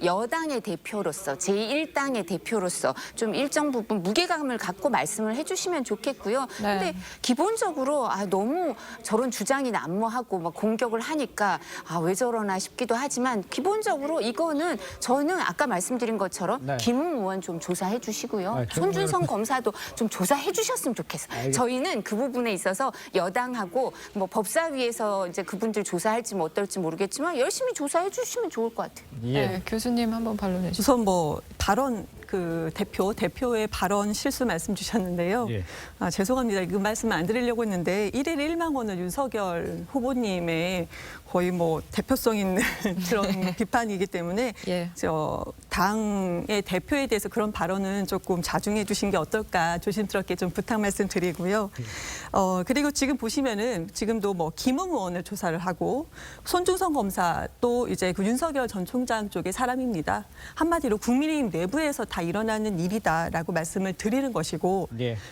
여당의 대표로서 제1당의 대표로서 좀 일정 부분 무게감을 갖고 말씀을 해주시면 좋겠고요. 근데 기본적으로 너무 저런 주장이 난무하고 막 공격을 하니까 왜 저러나 싶기도 하지만 기본적으로 이거는 저는 아까 말씀드린 것처럼 김웅 의원 좀 조사해 주시고요. 손준성 검사도 좀 조사해 주셨으면 좋겠어요. 저희는 그 부분에 있어서 여당하고 뭐 법사위에서 이제 그분들 조사할지 뭐 어떨지 모르겠지만 열심히 조사해 주시면 좋을 것 같아요. 네, 교수님 한번 반론해 주시죠. 우선 뭐 발언 그 대표의 발언 실수 말씀 주셨는데요. 죄송합니다. 그 말씀 안 드리려고 했는데 1일 1만 원은 윤석열 후보님의 거의 뭐 대표성 있는 그런 비판이기 때문에 저 당의 대표에 대해서 그런 발언은 조금 자중해 주신 게 어떨까 조심스럽게 좀 부탁 말씀 드리고요. 그리고 지금 보시면은 지금도 뭐 김웅 의원을 조사를 하고 손준성 검사 또 이제 그 윤석열 전 총장 쪽의 사람입니다. 한마디로 국민의힘 내부에서 다 일어나는 일이다라고 말씀을 드리는 것이고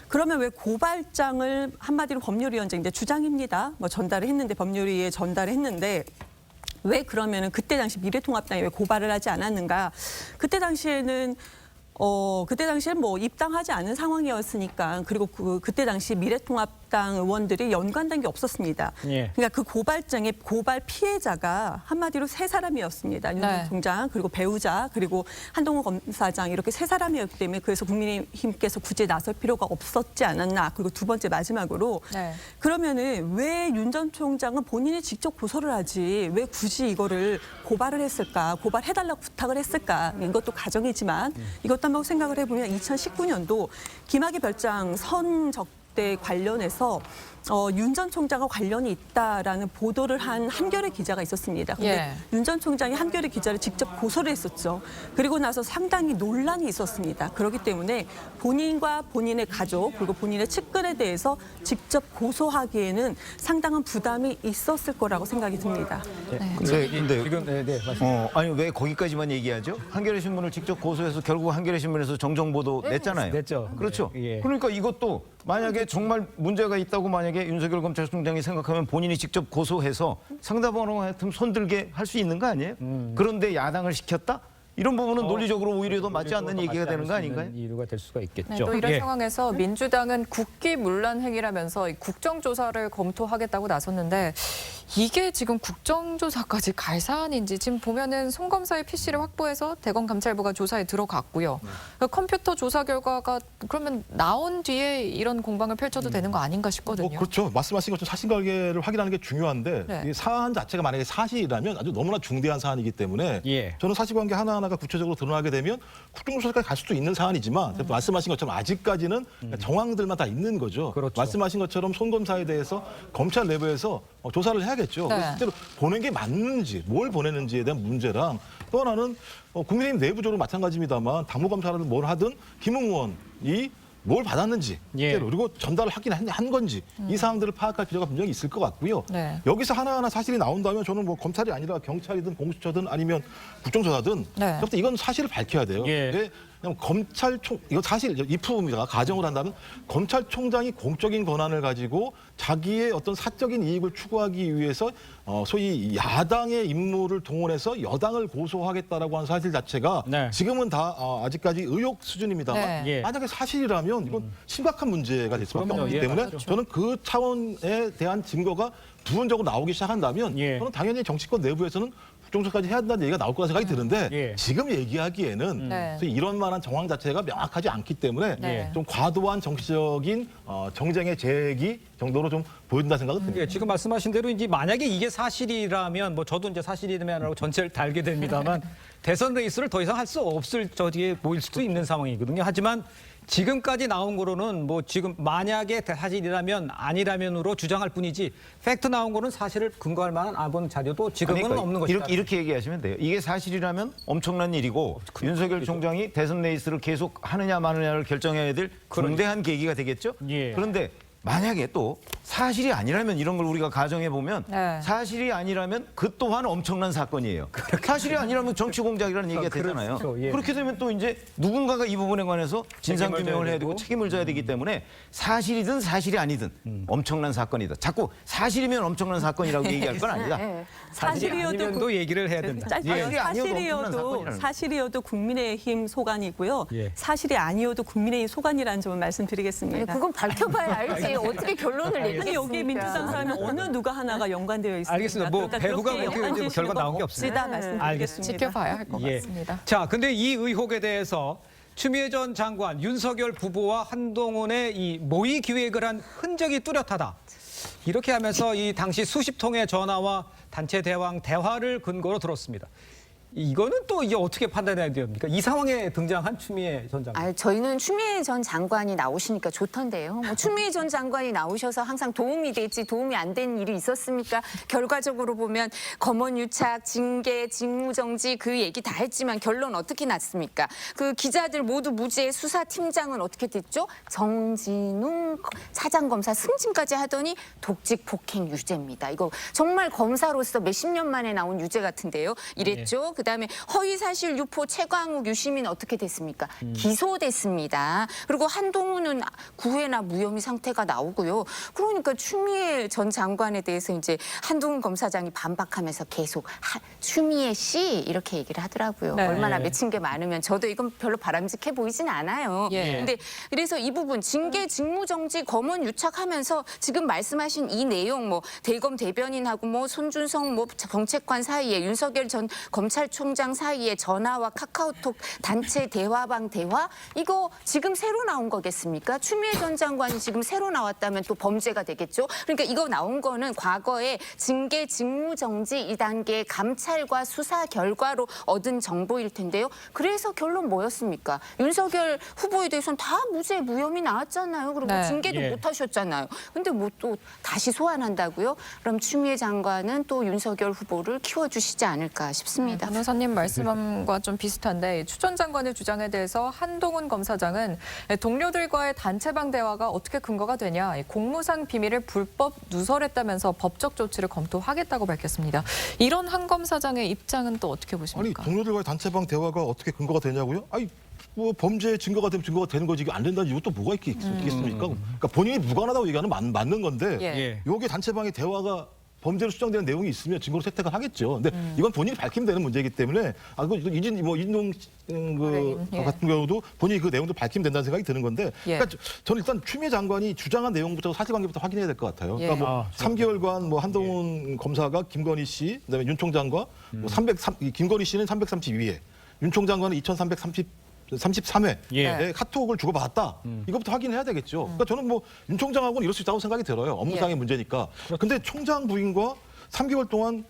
그러면 왜 고발장을 한마디로 법률위원장인데 주장입니다. 뭐 전달을 했는데 법률위에 전달을 했는데 왜 그러면은 그때 당시 미래통합당이 왜 고발을 하지 않았는가? 그때 당시에는 뭐 입당하지 않은 상황이었으니까 그리고 그때 당시 미래통합당 의원들이 연관된 게 없었습니다. 그러니까 그 고발장의 고발 피해자가 한마디로 세 사람이었습니다. 윤 총장 그리고 배우자 그리고 한동훈 검사장 이렇게 세 사람이었기 때문에 그래서 국민의힘께서 굳이 나설 필요가 없었지 않았나. 그리고 두 번째 마지막으로 그러면은 왜 윤 전 총장은 본인이 직접 고소를 하지 왜 굳이 이거를 고발을 했을까? 고발해달라고 부탁을 했을까? 이것도 가정이지만 이것도 한번 생각을 해보면 2019년도 김학의 별장 선적대 관련해서 윤 전 총장과 관련이 있다라는 보도를 한 한겨레 기자가 있었습니다. 근데 윤 전 총장이 한겨레 기자를 직접 고소를 했었죠. 그리고 나서 상당히 논란이 있었습니다. 그렇기 때문에 본인과 본인의 가족 그리고 본인의 측근에 대해서 직접 고소하기에는 상당한 부담이 있었을 거라고 생각이 듭니다. 근데 지금 아니 왜 거기까지만 얘기하죠? 한겨레 신문을 직접 고소해서 결국 한겨레 신문에서 정정 보도 냈잖아요. 냈죠. 그렇죠. 그러니까 이것도 만약에 정말 문제가 있다고 만약에 윤석열 검찰총장이 생각하면 본인이 직접 고소해서 상대방으로 하여튼 손들게 할 수 있는 거 아니에요? 그런데 야당을 시켰다? 이런 부분은 논리적으로 오히려 더 맞지 않는 얘기가 되는 거 아닌가요? 이유가 될 수가 있겠죠. 또 이런 상황에서 민주당은 국기문란 행위라면서 국정조사를 검토하겠다고 나섰는데 이게 지금 국정조사까지 갈 사안인지 지금 보면은 송 검사의 PC를 확보해서 대검감찰부가 조사에 들어갔고요. 그러니까 컴퓨터 조사 결과가 그러면 나온 뒤에 이런 공방을 펼쳐도 되는 거 아닌가 싶거든요. 그렇죠. 말씀하신 것처럼 사실관계를 확인하는 게 중요한데 이 사안 자체가 만약에 사실이라면 아주 너무나 중대한 사안이기 때문에 저는 사실관계 하나하나가 구체적으로 드러나게 되면 국정조사까지 갈 수도 있는 사안이지만 말씀하신 것처럼 아직까지는 정황들만 다 있는 거죠. 말씀하신 것처럼 손 검사에 대해서 검찰 내부에서 조사를 해야겠죠. 실제로 보낸 게 맞는지 뭘 보내는지에 대한 문제랑 또 하나는 국민의힘 내부적으로 마찬가지입니다만 당무검사를 뭘 하든 김웅 의원이 뭘 받았는지 그리고 전달을 하긴 한 건지 이 사항들을 파악할 필요가 분명히 있을 것 같고요. 여기서 하나하나 사실이 나온다면 저는 뭐 검찰이 아니라 경찰이든 공수처든 아니면 국정조사든 이건 사실을 밝혀야 돼요. 검찰총 이거 사실 이프입니다. 가정을 한다면 검찰총장이 공적인 권한을 가지고 자기의 어떤 사적인 이익을 추구하기 위해서 소위 야당의 임무를 동원해서 여당을 고소하겠다라고 하는 사실 자체가 지금은 다 아직까지 의혹 수준입니다만 만약에 사실이라면 이건 심각한 문제가 될 수밖에 없기 때문에 저는 그 차원에 대한 증거가 부분적으로 나오기 시작한다면 저는 당연히 정치권 내부에서는 국정조사까지 해야 한다는 얘기가 나올 거라 생각이 드는데 예. 지금 얘기하기에는 네. 이런 만한 정황 자체가 명확하지 않기 때문에 네. 좀 과도한 정치적인 정쟁의 제기 정도로 좀 보인다 생각은 듭니다. 예, 지금 말씀하신 대로 이제 만약에 이게 사실이라면 뭐 저도 이제 사실이라고 전체를 달게 됩니다만 대선 레이스를 더 이상 할 수 없을 저기에 보일 수도 있는 상황이거든요. 하지만 지금까지 나온 거로는 뭐 지금 만약에 사실이라면 아니라면으로 주장할 뿐이지 팩트 나온 거는 사실을 근거할 만한 아본 자료도 지금은 그러니까 없는 것이다. 이렇게 얘기하시면 돼요. 이게 사실이라면 엄청난 일이고 윤석열 총장이 대선 레이스를 계속 하느냐 마느냐를 결정해야 될 중대한 계기가 되겠죠. 예. 그런데 만약에 또 사실이 아니라면 이런 걸 우리가 가정해 보면 네. 사실이 아니라면 그 또한 엄청난 사건이에요. 사실이 아니라면 정치 공작이라는 얘기가 되잖아요. 그렇죠. 예. 그렇게 되면 또 이제 누군가가 이 부분에 관해서 진상 책임을 규명을 져야 해야 되고 되고. 책임을 져야 되기 때문에 사실이든 사실이 아니든 엄청난 사건이다. 자꾸 사실이면 엄청난 사건이라고 얘기할 건 아니다. 네. 아니면도 얘기를 해야 된다. 짧게 사실이 아니어도 엄청난 사건이라는 사실이어도 국민의힘 소관이고요. 예. 사실이 아니어도 국민의힘 소관이라는 점을 아니, 말씀드리겠습니다. 그건 밝혀봐야 알지. 어떻게 결론을 아니 내리겠습니까? 여기 민주당 사람은 어느 누가 하나가 연관되어 있습니다. 알겠습니다. 뭐 배후가 그렇게 그렇게 연관 결과 나온 게 없다 없습니다. 말씀드리겠습니다. 지켜봐야 할 것 예. 같습니다. 자, 근데 이 의혹에 대해서 추미애 전 장관, 윤석열 부부와 한동훈의 이 모의 기획을 한 흔적이 뚜렷하다. 이렇게 하면서 이 당시 수십 통의 전화와 단체 대화를 근거로 들었습니다. 이거는 또 이제 어떻게 판단해야 됩니까? 이 상황에 등장한 추미애 전 장관. 저희는 추미애 전 장관이 나오시니까 좋던데요. 뭐 추미애 전 장관이 나오셔서 항상 도움이 됐지 도움이 안 된 일이 있었습니까? 결과적으로 보면 검언유착, 징계, 직무정지 그 얘기 다 했지만 결론 어떻게 났습니까? 그 기자들 모두 무죄, 수사팀장은 어떻게 됐죠? 정진웅 사장검사 승진까지 하더니 독직 폭행 유죄입니다. 이거 정말 검사로서 몇십 년 만에 나온 유죄 같은데요. 이랬죠. 그다음에 허위사실 유포 최광욱 유시민 어떻게 됐습니까? 기소됐습니다. 그리고 한동훈은 구회나 무혐의 상태가 나오고요. 그러니까 추미애 전 장관에 대해서 이제 한동훈 검사장이 반박하면서 계속 추미애 씨 이렇게 얘기를 하더라고요. 네. 얼마나 맺힌 게 많으면 저도 이건 별로 바람직해 보이진 않아요. 예. 근데 그래서 이 부분 징계, 직무정지, 검언 유착하면서 지금 말씀하신 이 내용 뭐 대검 대변인하고 뭐 손준성 뭐 정책관 사이에 윤석열 전 검찰총장 사이에 전화와 카카오톡 단체 대화방 대화 이거 지금 새로 나온 거겠습니까? 추미애 전 장관이 지금 새로 나왔다면 또 범죄가 되겠죠. 그러니까 이거 나온 거는 과거에 징계, 직무정지 2단계 감찰과 수사 결과로 얻은 정보일 텐데요. 그래서 결론 뭐였습니까? 윤석열 후보에 대해서는 다 무죄, 무혐의 나왔잖아요. 그리고 네. 징계도 예. 못 하셨잖아요. 근데 뭐 또 다시 소환한다고요? 그럼 추미애 장관은 또 윤석열 후보를 키워주시지 않을까 싶습니다. 변호사님 말씀과 좀 비슷한데 추 전 장관의 주장에 대해서 한동훈 검사장은 동료들과의 단체방 대화가 어떻게 근거가 되냐, 공무상 비밀을 불법 누설했다면서 법적 조치를 검토하겠다고 밝혔습니다. 이런 한 검사장의 입장은 또 어떻게 아니 보십니까? 동료들과의 단체방 대화가 어떻게 근거가 되냐고요? 아니 뭐 범죄 증거가 되면 증거가 되는 거지 이게 안 된다는 이유 또 뭐가 있겠습니까? 그러니까 본인이 무관하다고 얘기하는 맞는 건데 예. 요게 단체방의 대화가 범죄로 수정되는 내용이 있으면 증거로 채택을 하겠죠. 근데 이건 본인이 밝히면 되는 문제이기 때문에 이진동 예. 같은 경우도 본인이 그 내용도 밝히면 된다는 생각이 드는 건데 예. 그러니까 저는 일단 추미애 장관이 주장한 내용부터 사실관계부터 확인해야 될 것 같아요. 예. 그러니까 뭐 3개월간 뭐 한동훈 검사가 김건희 씨, 그다음에 윤 총장과 뭐 김건희 씨는 332회, 윤 총장과는 2333회 예. 카톡을 주고받았다. 이것부터 확인해야 되겠죠. 그러니까 저는 뭐 윤 총장하고는 이럴 수 있다고 생각이 들어요. 업무상의 문제니까. 근데 총장 부인과 3개월 동안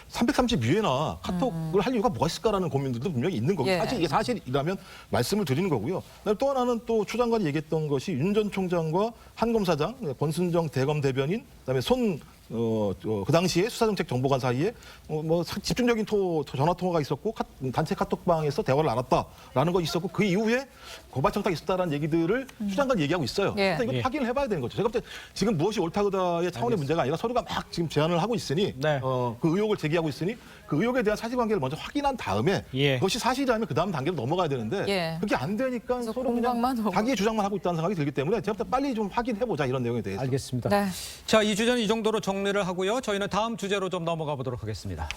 332회나 카톡을 할 이유가 뭐가 있을까라는 고민들도 분명히 있는 거고 예. 사실 이게 사실이라면 말씀을 드리는 거고요. 또 하나는 또 추 장관이 얘기했던 것이 윤 전 총장과 한 검사장, 권순정 대검 대변인, 그다음에 그 당시에 수사정책정보관 사이에 뭐 집중적인 전화 통화가 있었고 단체 카톡방에서 대화를 나눴다라는 것이 있었고 그 이후에 고발 청탁이 있었다라는 얘기들을 추 장관이 얘기하고 있어요. 예. 그래서 이거 확인을 해봐야 되는 거죠. 제가 볼 때 지금 무엇이 옳다 그다의 차원의 문제가 아니라 서로가 막 지금 제안을 하고 있으니 네. 그 의혹을 제기하고 있으니 그 의혹에 대한 사실관계를 먼저 확인한 다음에 예. 그것이 사실이라면 그 다음 단계로 넘어가야 되는데 예. 그게 안 되니까 그래서 서로 공방만 그냥 하고. 자기의 주장만 하고 있다는 생각이 들기 때문에 제가 볼 때 빨리 좀 확인해보자 이런 내용에 대해서. 알겠습니다. 네. 자, 이 주제는 이 정도로 정리를 하고요. 저희는 다음 주제로 좀 넘어가 보도록 하겠습니다.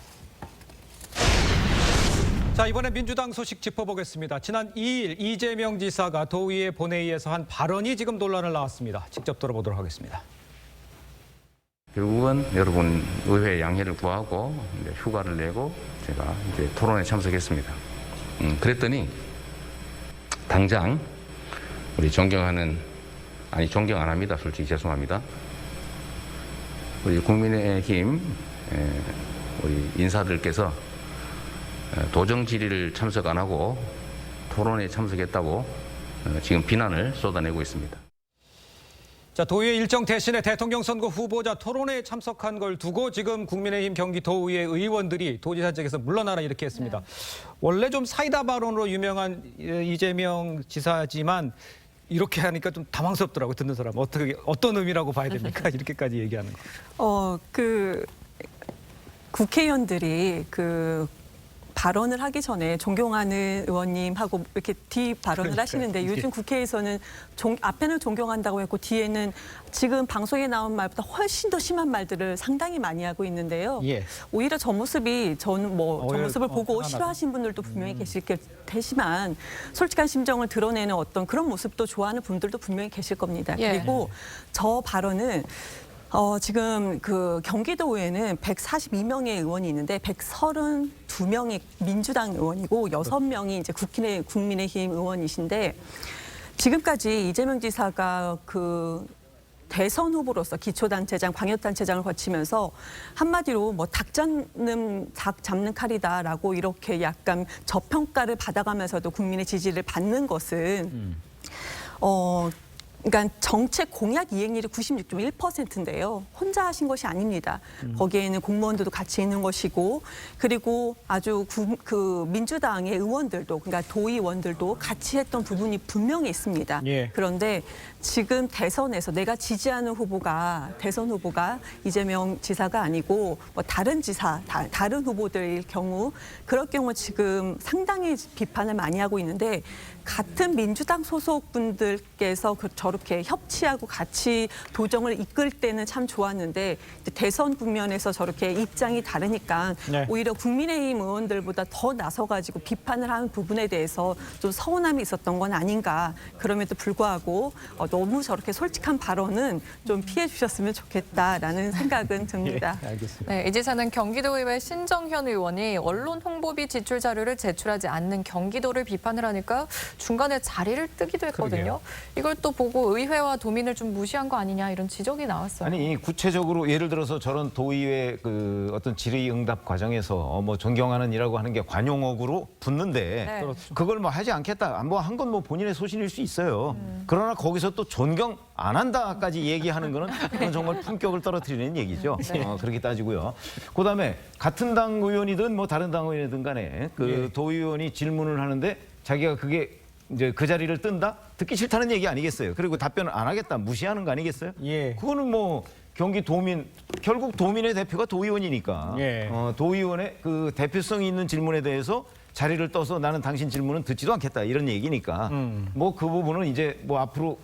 자, 이번에 민주당 소식 짚어보겠습니다. 지난 2일 이재명 지사가 도의회 본회의에서 한 발언이 지금 논란을 낳았습니다. 직접 들어보도록 하겠습니다. 결국은 여러분 의회 양해를 구하고 이제 휴가를 내고 제가 이제 토론에 참석했습니다. 그랬더니 당장 우리 존경 안 합니다. 솔직히 죄송합니다. 우리 국민의힘 우리 인사들께서 도정 질의를 참석 안 하고 토론에 참석했다고 지금 비난을 쏟아내고 있습니다. 자, 도의회 일정 대신에 대통령 선거 후보자 토론회에 참석한 걸 두고 지금 국민의힘 경기도의회 의원들이 도지사 측에서 물러나라 이렇게 했습니다. 원래 좀 사이다 발언으로 유명한 이재명 지사지만 이렇게 하니까 좀 당황스럽더라고요. 듣는 사람. 어떤 의미라고 봐야 됩니까? 이렇게까지 얘기하는 거. 국회의원들이 발언을 하기 전에 존경하는 의원님하고 이렇게 뒤 발언을 하시는데 요즘 국회에서는 앞에는 존경한다고 했고 뒤에는 지금 방송에 나온 말보다 훨씬 더 심한 말들을 상당히 많이 하고 있는데요. 예. 오히려 저 모습이 저는 저 모습을 보고 싫어하신 분들도 분명히 계실 테지만 솔직한 심정을 드러내는 어떤 그런 모습도 좋아하는 분들도 분명히 계실 겁니다. 예. 그리고 저 발언은 지금 경기도의회는 142명의 의원이 있는데 132명이 민주당 의원이고 6명이 이제 국민의힘 의원이신데 지금까지 이재명 지사가 대선 후보로서 기초단체장, 광역단체장을 거치면서 한마디로 닭 잡는 칼이다라고 이렇게 약간 저평가를 받아가면서도 국민의 지지를 받는 것은 그러니까 정책 공약 이행률이 96.1%인데요. 혼자 하신 것이 아닙니다. 거기에는 공무원들도 같이 있는 것이고 그리고 아주 민주당의 의원들도 그러니까 도의원들도 같이 했던 부분이 분명히 있습니다. 예. 그런데 지금 대선에서 내가 지지하는 대선 후보가 이재명 지사가 아니고 다른 다른 후보들일 경우 그럴 경우 지금 상당히 비판을 많이 하고 있는데 같은 민주당 소속 분들께서 저렇게 협치하고 같이 도정을 이끌 때는 참 좋았는데 대선 국면에서 저렇게 입장이 다르니까 네. 오히려 국민의힘 의원들보다 더 나서가지고 비판을 하는 부분에 대해서 좀 서운함이 있었던 건 아닌가. 그럼에도 불구하고 너무 저렇게 솔직한 발언은 좀 피해 주셨으면 좋겠다라는 생각은 듭니다. 예, 알겠습니다. 네, 이 지사는 경기도의회 신정현 의원이 언론 홍보비 지출 자료를 제출하지 않는 경기도를 비판을 하니까 중간에 자리를 뜨기도 했거든요. 그러게요. 이걸 또 보고 의회와 도민을 좀 무시한 거 아니냐 이런 지적이 나왔어요. 아니 구체적으로 예를 들어서 저런 도의회 어떤 질의응답 과정에서 존경하는 이라고 하는 게 관용어구로 붙는데 네. 그렇죠. 그걸 하지 않겠다. 한 건 본인의 소신일 수 있어요. 그러나 거기서 또 존경 안 한다까지 얘기하는 거는 그건 정말 품격을 떨어뜨리는 얘기죠. 그렇게 따지고요. 그다음에 같은 당 의원이든 다른 당 의원이든 간에 도의원이 질문을 하는데 자기가 그게 이제 그 자리를 뜬다? 듣기 싫다는 얘기 아니겠어요? 그리고 답변을 안 하겠다, 무시하는 거 아니겠어요? 예. 그거는 경기 도민, 결국 도민의 대표가 도의원이니까 예. 도의원의 대표성이 있는 질문에 대해서 자리를 떠서 나는 당신 질문은 듣지도 않겠다 이런 얘기니까 그 부분은 이제 앞으로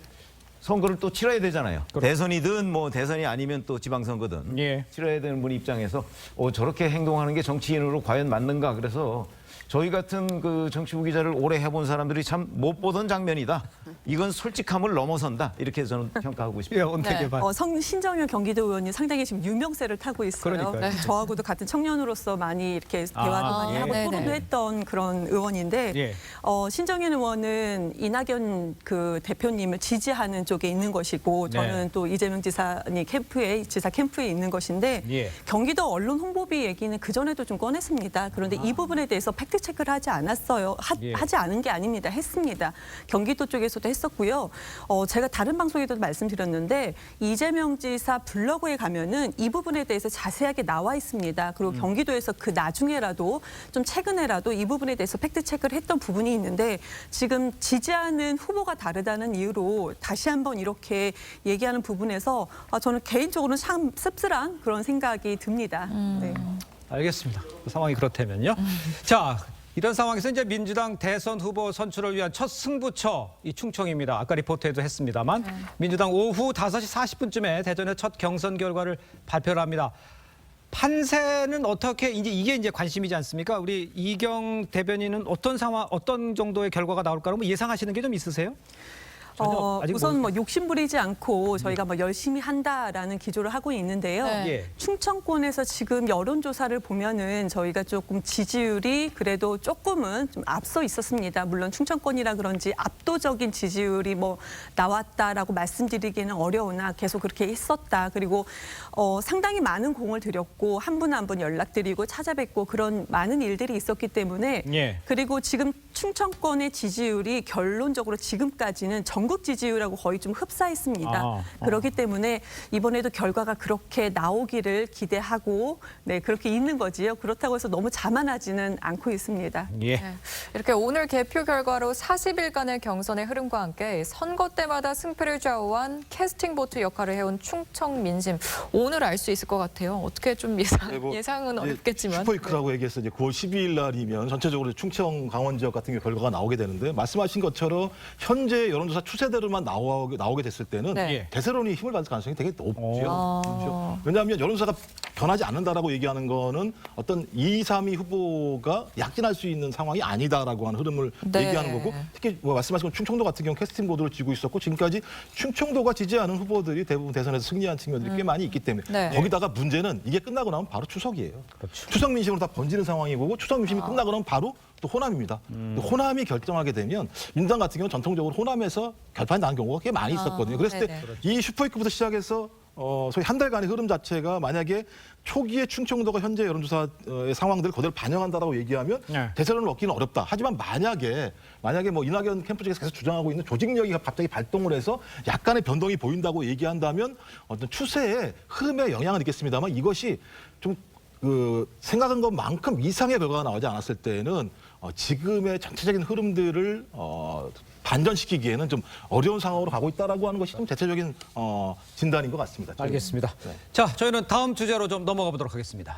선거를 또 치러야 되잖아요. 대선이든 대선이 아니면 또 지방선거든 예. 치러야 되는 분 입장에서 저렇게 행동하는 게 정치인으로 과연 맞는가 그래서 저희 같은 정치부 기자를 오래 해본 사람들이 참 못 보던 장면이다. 이건 솔직함을 넘어선다. 이렇게 저는 평가하고 싶습니다. 네. 신정현 경기도 의원이 상당히 지금 유명세를 타고 있어요. 그러니까요. 네. 저하고도 같은 청년으로서 많이 이렇게 대화도 많이 예. 하고 네네. 토론도 했던 그런 의원인데 예. 신정현 의원은 이낙연 대표님을 지지하는 쪽에 있는 것이고 저는 네. 또 이재명 지사 캠프에 있는 것인데 예. 경기도 언론 홍보비 얘기는 그 전에도 좀 꺼냈습니다. 그런데 이 부분에 대해서 팩트 체크를 하지 않았어요. 예. 하지 않은 게 아닙니다. 했습니다. 경기도 쪽에서도 했었고요. 제가 다른 방송에도 말씀드렸는데 이재명 지사 블로그에 가면은 이 부분에 대해서 자세하게 나와 있습니다. 그리고 경기도에서 나중에라도 좀 최근에라도 이 부분에 대해서 팩트 체크를 했던 부분이 있는데 지금 지지하는 후보가 다르다는 이유로 다시 한번 이렇게 얘기하는 부분에서 저는 개인적으로는 참 씁쓸한 그런 생각이 듭니다. 네. 알겠습니다. 상황이 그렇다면요. 자, 이런 상황에서 이제 민주당 대선 후보 선출을 위한 첫 승부처 이 충청입니다. 아까 리포트에도 했습니다만 민주당 오후 5시 40분쯤에 대전의 첫 경선 결과를 발표를 합니다. 판세는 어떻게 이게 관심이지 않습니까? 우리 이경 대변인은 어떤 정도의 결과가 나올까 예상하시는 게 좀 있으세요? 전혀 아직 우선 뭐 욕심 부리지 않고 저희가 뭐 열심히 한다라는 기조를 하고 있는데요. 네. 예. 충청권에서 지금 여론조사를 보면은 저희가 조금 지지율이 그래도 조금은 좀 앞서 있었습니다. 물론 충청권이라 그런지 압도적인 지지율이 뭐 나왔다라고 말씀드리기는 어려우나 계속 그렇게 있었다. 그리고 상당히 많은 공을 들였고 한 분 한 분 연락드리고 찾아뵙고 그런 많은 일들이 있었기 때문에 예. 그리고 지금 충청권의 지지율이 결론적으로 지금까지는 전국 지지율하고 거의 좀 흡사했습니다. 그렇기 때문에 이번에도 결과가 그렇게 나오기를 기대하고 네, 그렇게 있는 거지요. 그렇다고 해서 너무 자만하지는 않고 있습니다. 예. 네. 이렇게 오늘 개표 결과로 40일간의 경선의 흐름과 함께 선거 때마다 승패를 좌우한 캐스팅 보트 역할을 해온 충청 민심 오늘 알 수 있을 것 같아요. 어떻게 좀 예상은 어렵겠지만. 슈퍼위크라고 얘기해서 이제 9월 12일 날이면 전체적으로 충청 강원 지역 같은 경우 결과가 나오게 되는데 말씀하신 것처럼 현재 여론조사 추세대로만 나오게 됐을 때는 네. 대세론이 힘을 받을 가능성이 되게 높죠. 그렇죠? 왜냐하면 여론조사가 변하지 않는다라고 얘기하는 거는 어떤 2, 3위 후보가 약진할 수 있는 상황이 아니다라고 하는 흐름을 네. 얘기하는 거고 특히 뭐 말씀하신 충청도 같은 경우 캐스팅 보드를 쥐고 있었고 지금까지 충청도가 지지하는 후보들이 대부분 대선에서 승리한 측면들이 꽤 많이 있기 때문에 네. 거기다가 문제는 이게 끝나고 나면 바로 추석이에요. 추석 민심으로 다 번지는 상황이고 추석 민심이 끝나고 나면 바로 또 호남입니다. 호남이 결정하게 되면 민주당 같은 경우는 전통적으로 호남에서 결판이 나는 경우가 꽤 많이 있었거든요. 그랬을 때 이 슈퍼위크부터 시작해서 소위 한 달간의 흐름 자체가 만약에 초기에 충청도가 현재 여론조사의 상황들을 그대로 반영한다라고 얘기하면 네. 대세론을 얻기는 어렵다. 하지만 만약에 뭐 이낙연 캠프 쪽에서 계속 주장하고 있는 조직력이 갑자기 발동을 해서 약간의 변동이 보인다고 얘기한다면 어떤 추세에 흐름에 영향을 있겠습니다만 이것이 좀 생각한 것만큼 이상의 결과가 나오지 않았을 때는 지금의 전체적인 흐름들을 반전시키기에는 좀 어려운 상황으로 가고 있다라고 하는 것이 좀 대체적인 진단인 것 같습니다. 알겠습니다. 자, 저희는 다음 주제로 좀 넘어가 보도록 하겠습니다.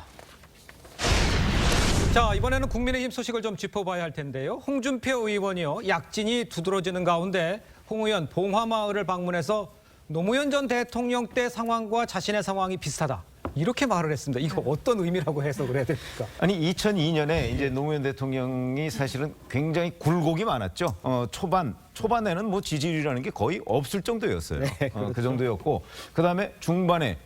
자, 이번에는 국민의힘 소식을 좀 짚어봐야 할 텐데요. 홍준표 의원이요, 약진이 두드러지는 가운데 홍 의원 봉화마을을 방문해서 노무현 전 대통령 때 상황과 자신의 상황이 비슷하다. 이렇게 말을 했습니다. 이거 어떤 의미라고 해석을 해야 됩니까? 아니 2002년에 이제 노무현 대통령이 사실은 굉장히 굴곡이 많았죠. 초반에는 뭐 지지율이라는 게 거의 없을 정도였어요. 네, 그렇죠. 그 정도였고 그다음에 중반에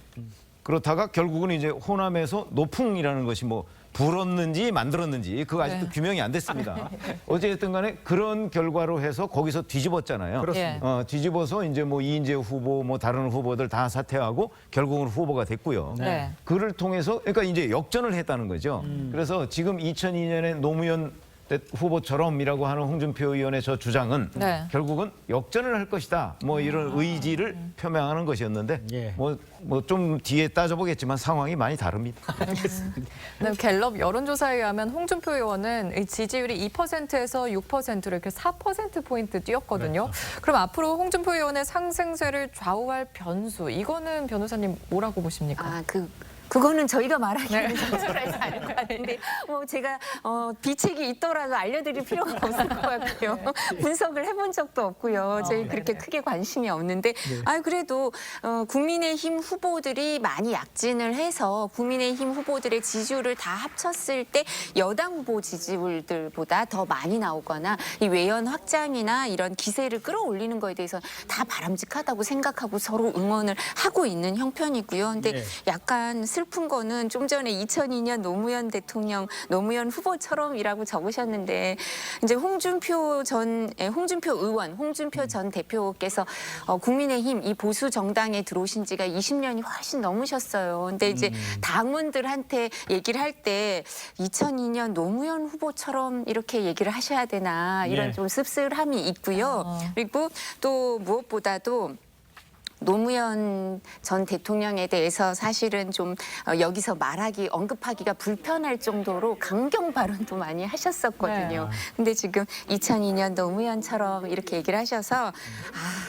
그렇다가 결국은 이제 호남에서 노풍이라는 것이 뭐 불었는지 만들었는지 그거 아직도 규명이 안 됐습니다. 어쨌든 간에 그런 결과로 해서 거기서 뒤집었잖아요. 그렇습니다. 뒤집어서 이제 뭐 이인재 후보 뭐 다른 후보들 다 사퇴하고 결국은 후보가 됐고요. 네. 그를 통해서 그러니까 이제 역전을 했다는 거죠. 그래서 지금 2002년에 노무현 후보처럼이라고 하는 홍준표 의원의 저 주장은 네. 결국은 역전을 할 것이다. 뭐 이런 의지를 표명하는 것이었는데 예. 뭐 좀 뒤에 따져보겠지만 상황이 많이 다릅니다. 네, 갤럽 여론조사에 의하면 홍준표 의원은 이 지지율이 2%에서 6%를 이렇게 4%포인트 뛰었거든요. 그럼 앞으로 홍준표 의원의 상승세를 좌우할 변수, 이거는 변호사님 뭐라고 보십니까? 그거는 저희가 말하기는 적절하지 않을 것 같은데 뭐 제가 비책이 있더라도 알려드릴 필요가 없을 것 같고요. 분석을 해본 적도 없고요. 저희 그렇게 크게 관심이 없는데 그래도 국민의힘 후보들이 많이 약진을 해서 국민의힘 후보들의 지지율을 다 합쳤을 때 여당 후보 지지율들보다 더 많이 나오거나 이 외연 확장이나 이런 기세를 끌어올리는 거에 대해서 다 바람직하다고 생각하고 서로 응원을 하고 있는 형편이고요. 근데 약간 슬픈 거는 좀 전에 2002년 노무현 후보처럼이라고 적으셨는데 이제 홍준표 전 대표께서 국민의힘 이 보수 정당에 들어오신 지가 20년이 훨씬 넘으셨어요. 근데 이제 당원들한테 얘기를 할 때 2002년 노무현 후보처럼 이렇게 얘기를 하셔야 되나 이런 좀 씁쓸함이 있고요. 그리고 또 무엇보다도 노무현 전 대통령에 대해서 사실은 좀 여기서 언급하기가 불편할 정도로 강경 발언도 많이 하셨었거든요. 근데 지금 2002년 노무현처럼 이렇게 얘기를 하셔서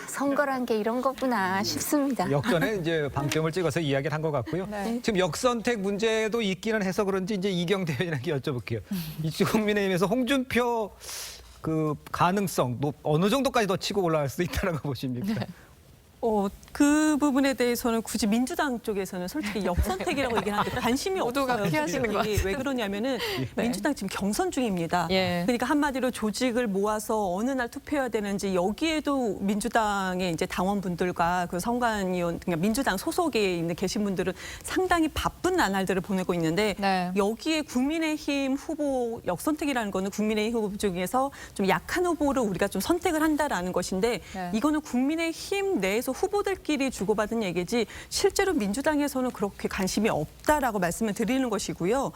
선거란 게 이런 거구나 싶습니다. 역전에 이제 방점을 찍어서 이야기를 한 것 같고요. 지금 역선택 문제도 있기는 해서 그런지 이제 이경 대변인에게 여쭤볼게요. 이쪽 국민의힘에서 홍준표 그 가능성 어느 정도까지 더 치고 올라갈 수 있다라고 보십니까? 그 부분에 대해서는 굳이 민주당 쪽에서는 솔직히 역선택이라고 얘기하는데 관심이 모두가 없어요. 피하시는 것 같아요. 왜 그러냐면은 민주당 지금 경선 중입니다. 예. 그러니까 한마디로 조직을 모아서 어느 날 투표해야 되는지 여기에도 민주당의 이제 당원분들과 그 선관위원, 그러니까 민주당 소속에 있는 계신 분들은 상당히 바쁜 나날들을 보내고 있는데 네. 여기에 국민의힘 후보 역선택이라는 거는 국민의힘 후보 중에서 좀 약한 후보를 우리가 좀 선택을 한다라는 것인데 네. 이거는 국민의힘 내에서 후보들끼리 주고받은 얘기지 실제로 민주당에서는 그렇게 관심이 없다라고 말씀을 드리는 것이고요.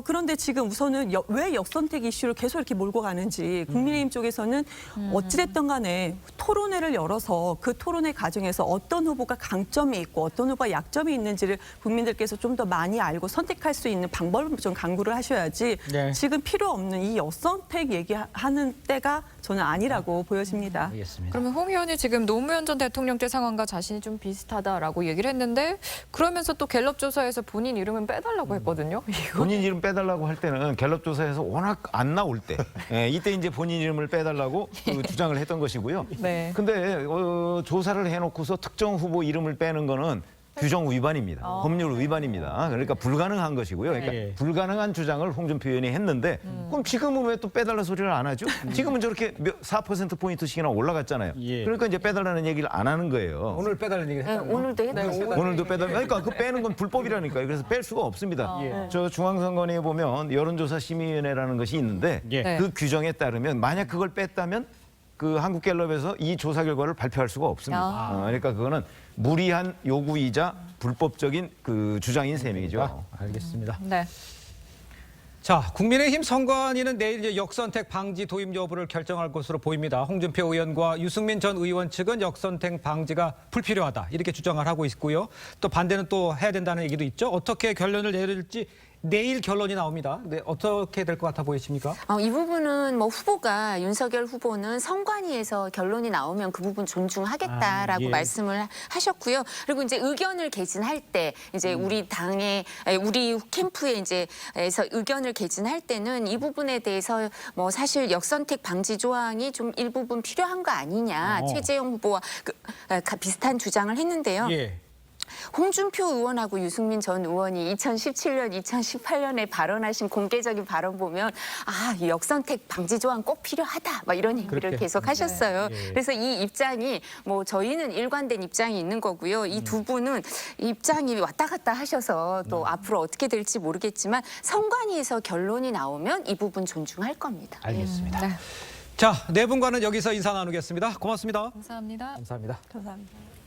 그런데 지금 우선은 왜 역선택 이슈를 계속 이렇게 몰고 가는지 국민의힘 쪽에서는 어찌됐든 간에 토론회를 열어서 그 토론회 과정에서 어떤 후보가 강점이 있고 어떤 후보가 약점이 있는지를 국민들께서 좀 더 많이 알고 선택할 수 있는 방법을 좀 강구를 하셔야지 네. 지금 필요 없는 이 역선택 얘기하는 때가 저는 아니라고 보여집니다. 알겠습니다. 그러면 홍 의원이 지금 노무현 전 대통령 때 상황과 자신이 좀 비슷하다라고 얘기를 했는데 그러면서 또 갤럽 조사에서 본인 이름은 빼달라고 했거든요. 이거 본인 이름 빼달라고 할 때는 갤럽 조사에서 워낙 안 나올 때 이때 이제 본인 이름을 빼달라고 그 주장을 했던 것이고요. 네. 근데 조사를 해놓고서 특정 후보 이름을 빼는 거는 규정 위반입니다. 법률 위반입니다. 그러니까 불가능한 것이고요. 그러니까 예. 불가능한 주장을 홍준표 의원이 했는데 그럼 지금은 왜 또 빼달라 소리를 안 하죠? 지금은 저렇게 4%포인트씩이나 올라갔잖아요. 예. 그러니까 이제 빼달라는 얘기를 안 하는 거예요. 오늘 빼달라는 얘기 네, 했다고요? 오늘도 했죠. 오늘도 빼달라. 그러니까 그 빼는 건 불법이라니까요. 그래서 뺄 수가 없습니다. 예. 저 중앙선관위에 보면 여론조사 심의위원회라는 것이 있는데 예. 네. 그 규정에 따르면 만약 그걸 뺐다면 그 한국갤럽에서 이 조사 결과를 발표할 수가 없습니다. 그러니까 그거는 무리한 요구이자 불법적인 그 주장인 셈이죠. 알겠습니다. 네. 자, 국민의힘 선관위는 내일 이제 역선택 방지 도입 여부를 결정할 것으로 보입니다. 홍준표 의원과 유승민 전 의원 측은 역선택 방지가 불필요하다 이렇게 주장을 하고 있고요. 또 반대는 또 해야 된다는 얘기도 있죠. 어떻게 결론을 내릴지 내일 결론이 나옵니다. 네, 어떻게 될 것 같아 보이십니까? 이 부분은 뭐 후보가 윤석열 후보는 선관위에서 결론이 나오면 그 부분 존중하겠다라고 예. 말씀을 하셨고요. 그리고 이제 의견을 개진할 때 이제 우리 당의 우리 캠프에 이제에서 의견을 개진할 때는 이 부분에 대해서 뭐 사실 역선택 방지 조항이 좀 일부분 필요한 거 아니냐 최재형 후보와 비슷한 주장을 했는데요. 예. 홍준표 의원하고 유승민 전 의원이 2017년, 2018년에 발언하신 공개적인 발언 보면 이 역선택 방지 조항 꼭 필요하다 막 이런 얘기를 그렇게. 계속 하셨어요. 네. 그래서 이 입장이 뭐 저희는 일관된 입장이 있는 거고요. 이 두 분은 입장이 왔다 갔다 하셔서 또 앞으로 어떻게 될지 모르겠지만 선관위에서 결론이 나오면 이 부분 존중할 겁니다. 알겠습니다. 네. 자, 네 분과는 여기서 인사 나누겠습니다. 고맙습니다. 감사합니다. 감사합니다. 감사합니다.